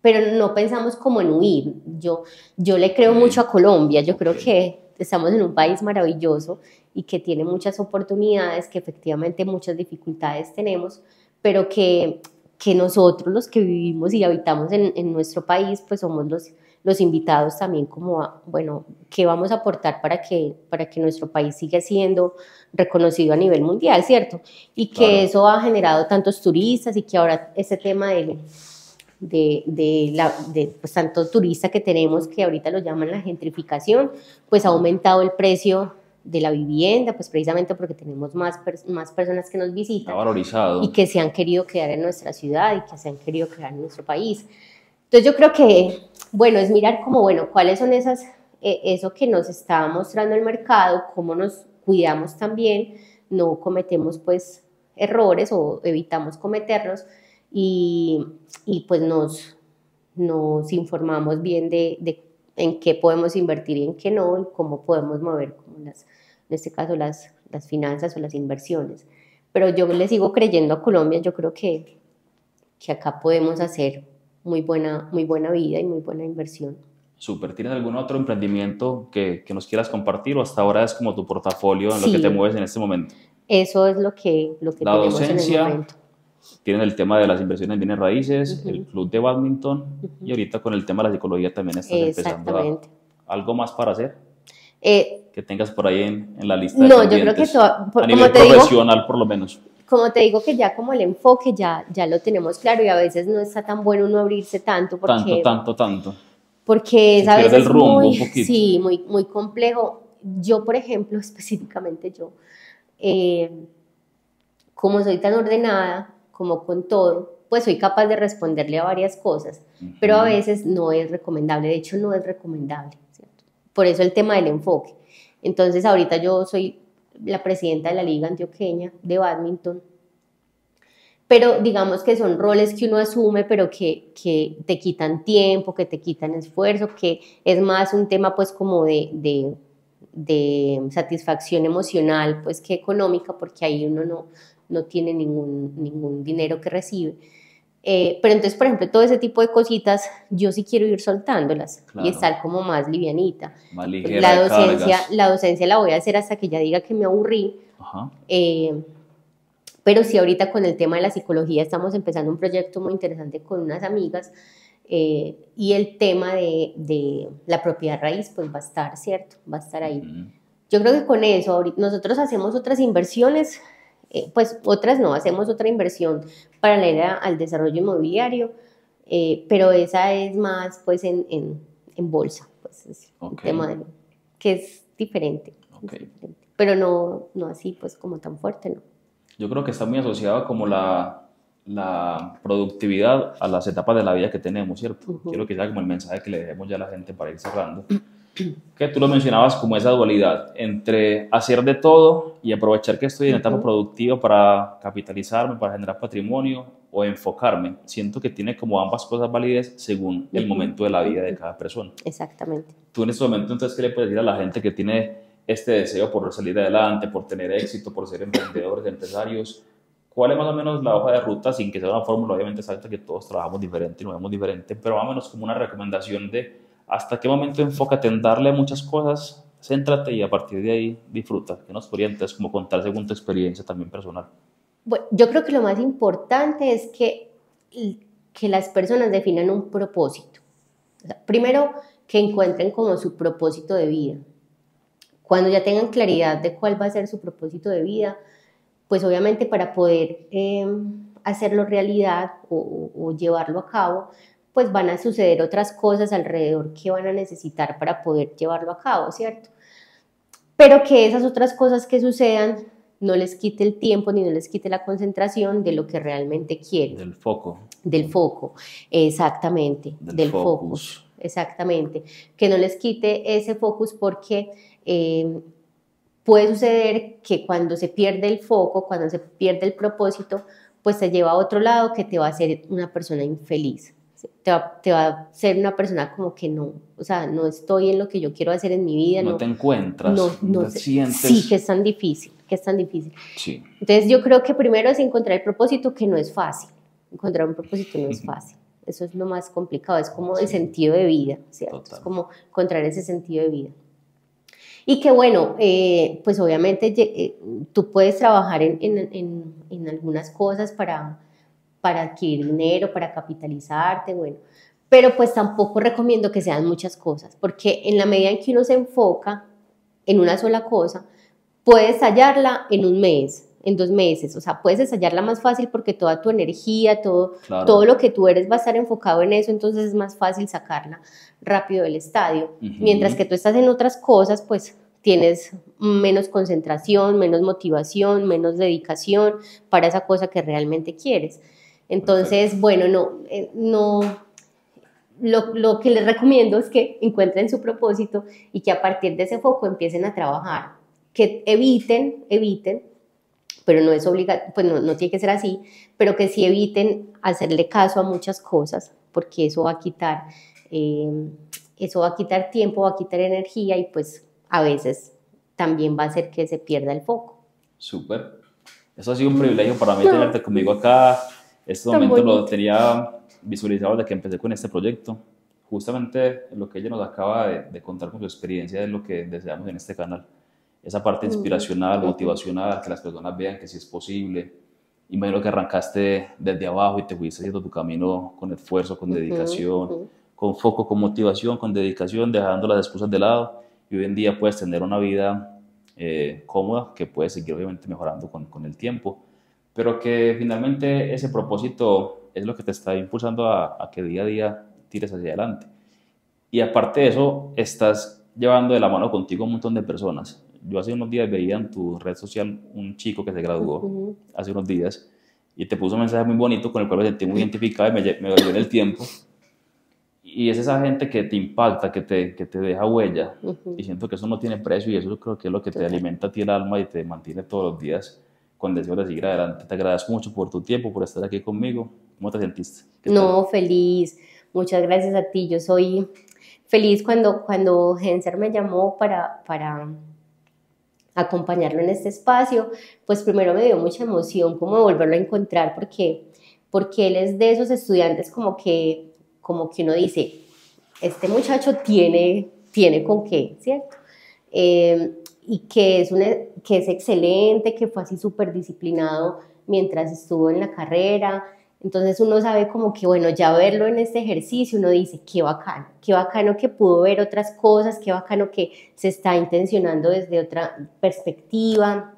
Speaker 2: pero no pensamos como en huir. Yo le creo mucho a Colombia, yo creo que estamos en un país maravilloso y que tiene muchas oportunidades, que efectivamente muchas dificultades tenemos, pero que nosotros los que vivimos y habitamos en nuestro país, pues somos los invitados también como a, bueno, ¿qué vamos a aportar para que nuestro país siga siendo reconocido a nivel mundial, ¿cierto? Y que
Speaker 1: Claro.
Speaker 2: eso ha generado tantos turistas y que ahora ese tema pues, tanto turista que tenemos, que ahorita lo llaman la gentrificación, pues ha aumentado el precio de la vivienda, pues precisamente porque tenemos más personas que nos visitan.
Speaker 1: Ha valorizado.
Speaker 2: Y que se han querido quedar en nuestra ciudad y que se han querido quedar en nuestro país. Entonces yo creo que, bueno, es mirar como, bueno, cuáles son eso que nos está mostrando el mercado, cómo nos cuidamos también, no cometemos pues errores o evitamos cometerlos y pues nos informamos bien de en qué podemos invertir y en qué no, y cómo podemos mover, como en este caso, las finanzas o las inversiones. Pero yo le sigo creyendo a Colombia, yo creo que acá podemos hacer muy buena vida y muy buena inversión.
Speaker 1: Súper. ¿Tienes algún otro emprendimiento que nos quieras compartir o hasta ahora es como tu portafolio en lo que
Speaker 2: Sí.
Speaker 1: te mueves en este momento?
Speaker 2: Eso es lo que
Speaker 1: La
Speaker 2: tenemos
Speaker 1: docencia,
Speaker 2: en el momento.
Speaker 1: tienen el tema de las inversiones en bienes raíces, el club de badminton y ahorita con el tema de la psicología también estás empezando
Speaker 2: Exactamente.
Speaker 1: ¿Algo más para hacer? Que tengas por ahí en la lista de
Speaker 2: No,
Speaker 1: pendientes,
Speaker 2: yo creo que
Speaker 1: a nivel profesional por lo menos.
Speaker 2: Como te digo que ya como el enfoque ya lo tenemos claro y a veces no está tan bueno uno abrirse tanto porque...
Speaker 1: Tanto.
Speaker 2: Porque es
Speaker 1: Se
Speaker 2: a
Speaker 1: pierde
Speaker 2: veces
Speaker 1: el rumbo
Speaker 2: muy,
Speaker 1: un poquito.
Speaker 2: sí, muy complejo. Yo, por ejemplo, específicamente yo, como soy tan ordenada, como con todo, pues soy capaz de responderle a varias cosas, pero a veces no es recomendable, de hecho no es recomendable, ¿cierto? Por eso el tema del enfoque. Entonces ahorita yo soy la presidenta de la Liga Antioqueña de Badminton, pero digamos que son roles que uno asume, pero que te quitan tiempo, que te quitan esfuerzo, que es más un tema pues como de satisfacción emocional pues que económica, porque ahí uno no tiene ningún dinero que recibe. Pero entonces, por ejemplo, todo ese tipo de cositas, yo sí quiero ir soltándolas, claro, y estar como más livianita.
Speaker 1: Más ligera de cargas.
Speaker 2: La docencia la voy a hacer hasta que ya diga que me aburrí.
Speaker 1: Ajá.
Speaker 2: Pero sí, ahorita con el tema de la psicología estamos empezando un proyecto muy interesante con unas amigas y el tema de la propiedad raíz pues va a estar, ¿cierto? Va a estar ahí. Yo creo que con eso nosotros hacemos otras inversiones, pues otras no, hacemos otra inversión paralela al desarrollo inmobiliario, pero esa es más pues en bolsa, pues es un tema que es diferente, pero no así pues como tan fuerte, ¿no?
Speaker 1: Yo creo que está muy asociada como la productividad a las etapas de la vida que tenemos, ¿cierto? Quiero que sea como el mensaje que le dejemos ya a la gente para ir cerrando. Que tú lo mencionabas como esa dualidad entre hacer de todo y aprovechar que estoy en etapa productiva para capitalizarme, para generar patrimonio o enfocarme. Siento que tiene como ambas cosas válidas según el momento de la vida de cada persona.
Speaker 2: Exactamente.
Speaker 1: Tú en este momento, entonces, ¿qué le puedes decir a la gente que tiene este deseo por salir adelante, por tener éxito, por ser emprendedores, empresarios? ¿Cuál es más o menos la hoja de ruta, sin que sea una fórmula obviamente exacta, que todos trabajamos diferente y nos vemos diferente, pero más o menos como una recomendación de hasta qué momento enfócate en darle a muchas cosas, céntrate y a partir de ahí disfruta? ¿Qué nos podría entonces como contar según tu experiencia también personal?
Speaker 2: Bueno, yo creo que lo más importante es que las personas definan un propósito. O sea, primero, que encuentren como su propósito de vida. Cuando ya tengan claridad de cuál va a ser su propósito de vida, pues obviamente para poder hacerlo realidad o llevarlo a cabo, pues van a suceder otras cosas alrededor que van a necesitar para poder llevarlo a cabo, ¿cierto? Pero que esas otras cosas que sucedan no les quite el tiempo ni no les quite la concentración de lo que realmente quieren.
Speaker 1: Del foco.
Speaker 2: Del foco, exactamente. Del focus. Exactamente. Que no les quite ese focus porque puede suceder que cuando se pierde el foco, cuando se pierde el propósito, pues te lleva a otro lado que te va a hacer una persona infeliz. Te va a ser una persona como que no, o sea, no estoy en lo que yo quiero hacer en mi vida.
Speaker 1: No te encuentras,
Speaker 2: no
Speaker 1: te sientes.
Speaker 2: Sí, que es tan difícil,
Speaker 1: Sí.
Speaker 2: Entonces yo creo que primero es encontrar el propósito, que no es fácil. Encontrar un propósito no es fácil. Eso es lo más complicado, es como el sentido de vida, ¿cierto? Total. Es como encontrar ese sentido de vida. Y que bueno, pues obviamente tú puedes trabajar en algunas cosas para adquirir dinero, para capitalizarte, bueno, pero pues tampoco recomiendo que sean muchas cosas, porque en la medida en que uno se enfoca en una sola cosa, puedes hallarla en un mes, en 2 meses, o sea, puedes ensayarla más fácil porque toda tu energía, todo lo que tú eres va a estar enfocado en eso, entonces es más fácil sacarla rápido del estadio. Mientras que tú estás en otras cosas, pues tienes menos concentración, menos motivación, menos dedicación para esa cosa que realmente quieres. Entonces, bueno, lo que les recomiendo es que encuentren su propósito y que a partir de ese foco empiecen a trabajar, que eviten, pero no es obligatorio, pues no tiene que ser así, pero que sí eviten hacerle caso a muchas cosas, porque eso va a quitar tiempo, va a quitar energía y pues a veces también va a hacer que se pierda el foco.
Speaker 1: Súper. Eso ha sido un privilegio para mí tenerte conmigo acá. Este momento lo tenía visualizado desde que empecé con este proyecto. Justamente lo que ella nos acaba de contar con su experiencia es lo que deseamos en este canal. Esa parte inspiracional, motivacional, que las personas vean que sí es posible. Imagino que arrancaste desde abajo y te fuiste haciendo tu camino con esfuerzo, con dedicación, con foco, con motivación, con dedicación, dejando las excusas de lado. Y hoy en día puedes tener una vida cómoda, que puedes seguir obviamente mejorando con el tiempo, pero que finalmente ese propósito es lo que te está impulsando a que día a día tires hacia adelante. Y aparte de eso, estás llevando de la mano contigo un montón de personas. Yo hace unos días veía en tu red social un chico que se graduó hace unos días y te puso un mensaje muy bonito con el cual me sentí muy identificado y me dolió en el tiempo. Y es esa gente que te impacta, que te deja huella. Y siento que eso no tiene precio y eso creo que es lo que te alimenta a ti el alma y te mantiene todos los días con deseo de seguir adelante. Te agradezco mucho por tu tiempo, por estar aquí conmigo. ¿Cómo te sentiste?
Speaker 2: No, feliz. Muchas gracias a ti. Yo soy feliz cuando Genser me llamó para acompañarlo en este espacio. Pues primero me dio mucha emoción como de volverlo a encontrar porque él es de esos estudiantes como que uno dice, este muchacho tiene con qué, ¿cierto? Y que es excelente, que fue así súper disciplinado mientras estuvo en la carrera. Entonces uno sabe como que, bueno, ya verlo en este ejercicio, uno dice, qué bacano que pudo ver otras cosas, qué bacano que se está intencionando desde otra perspectiva,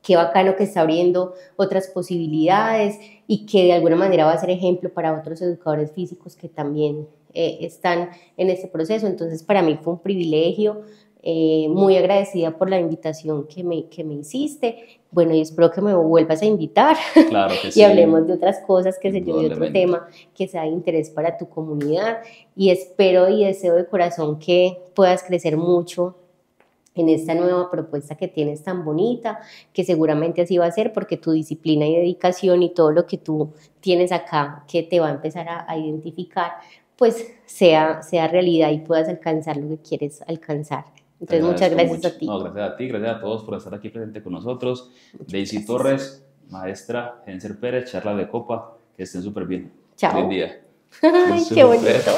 Speaker 2: qué bacano que está abriendo otras posibilidades y que de alguna manera va a ser ejemplo para otros educadores físicos que también están en este proceso. Entonces para mí fue un privilegio, muy agradecida por la invitación que me hiciste. Bueno, y espero que me vuelvas a invitar.
Speaker 1: Claro que
Speaker 2: y
Speaker 1: sí.
Speaker 2: hablemos de otras cosas, que sé yo, de otro tema que sea de interés para tu comunidad. Y espero y deseo de corazón que puedas crecer mucho en esta nueva propuesta que tienes tan bonita, que seguramente así va a ser porque tu disciplina y dedicación y todo lo que tú tienes acá que te va a empezar a identificar, pues sea realidad y puedas alcanzar lo que quieres alcanzar. Entonces, muchas gracias a ti.
Speaker 1: No, gracias a ti, gracias a todos por estar aquí presente con nosotros. Daisy Torres, maestra, Genser Pérez, charla de copa, que estén súper bien.
Speaker 2: Chao.
Speaker 1: Feliz día.
Speaker 2: Ay, qué bonito.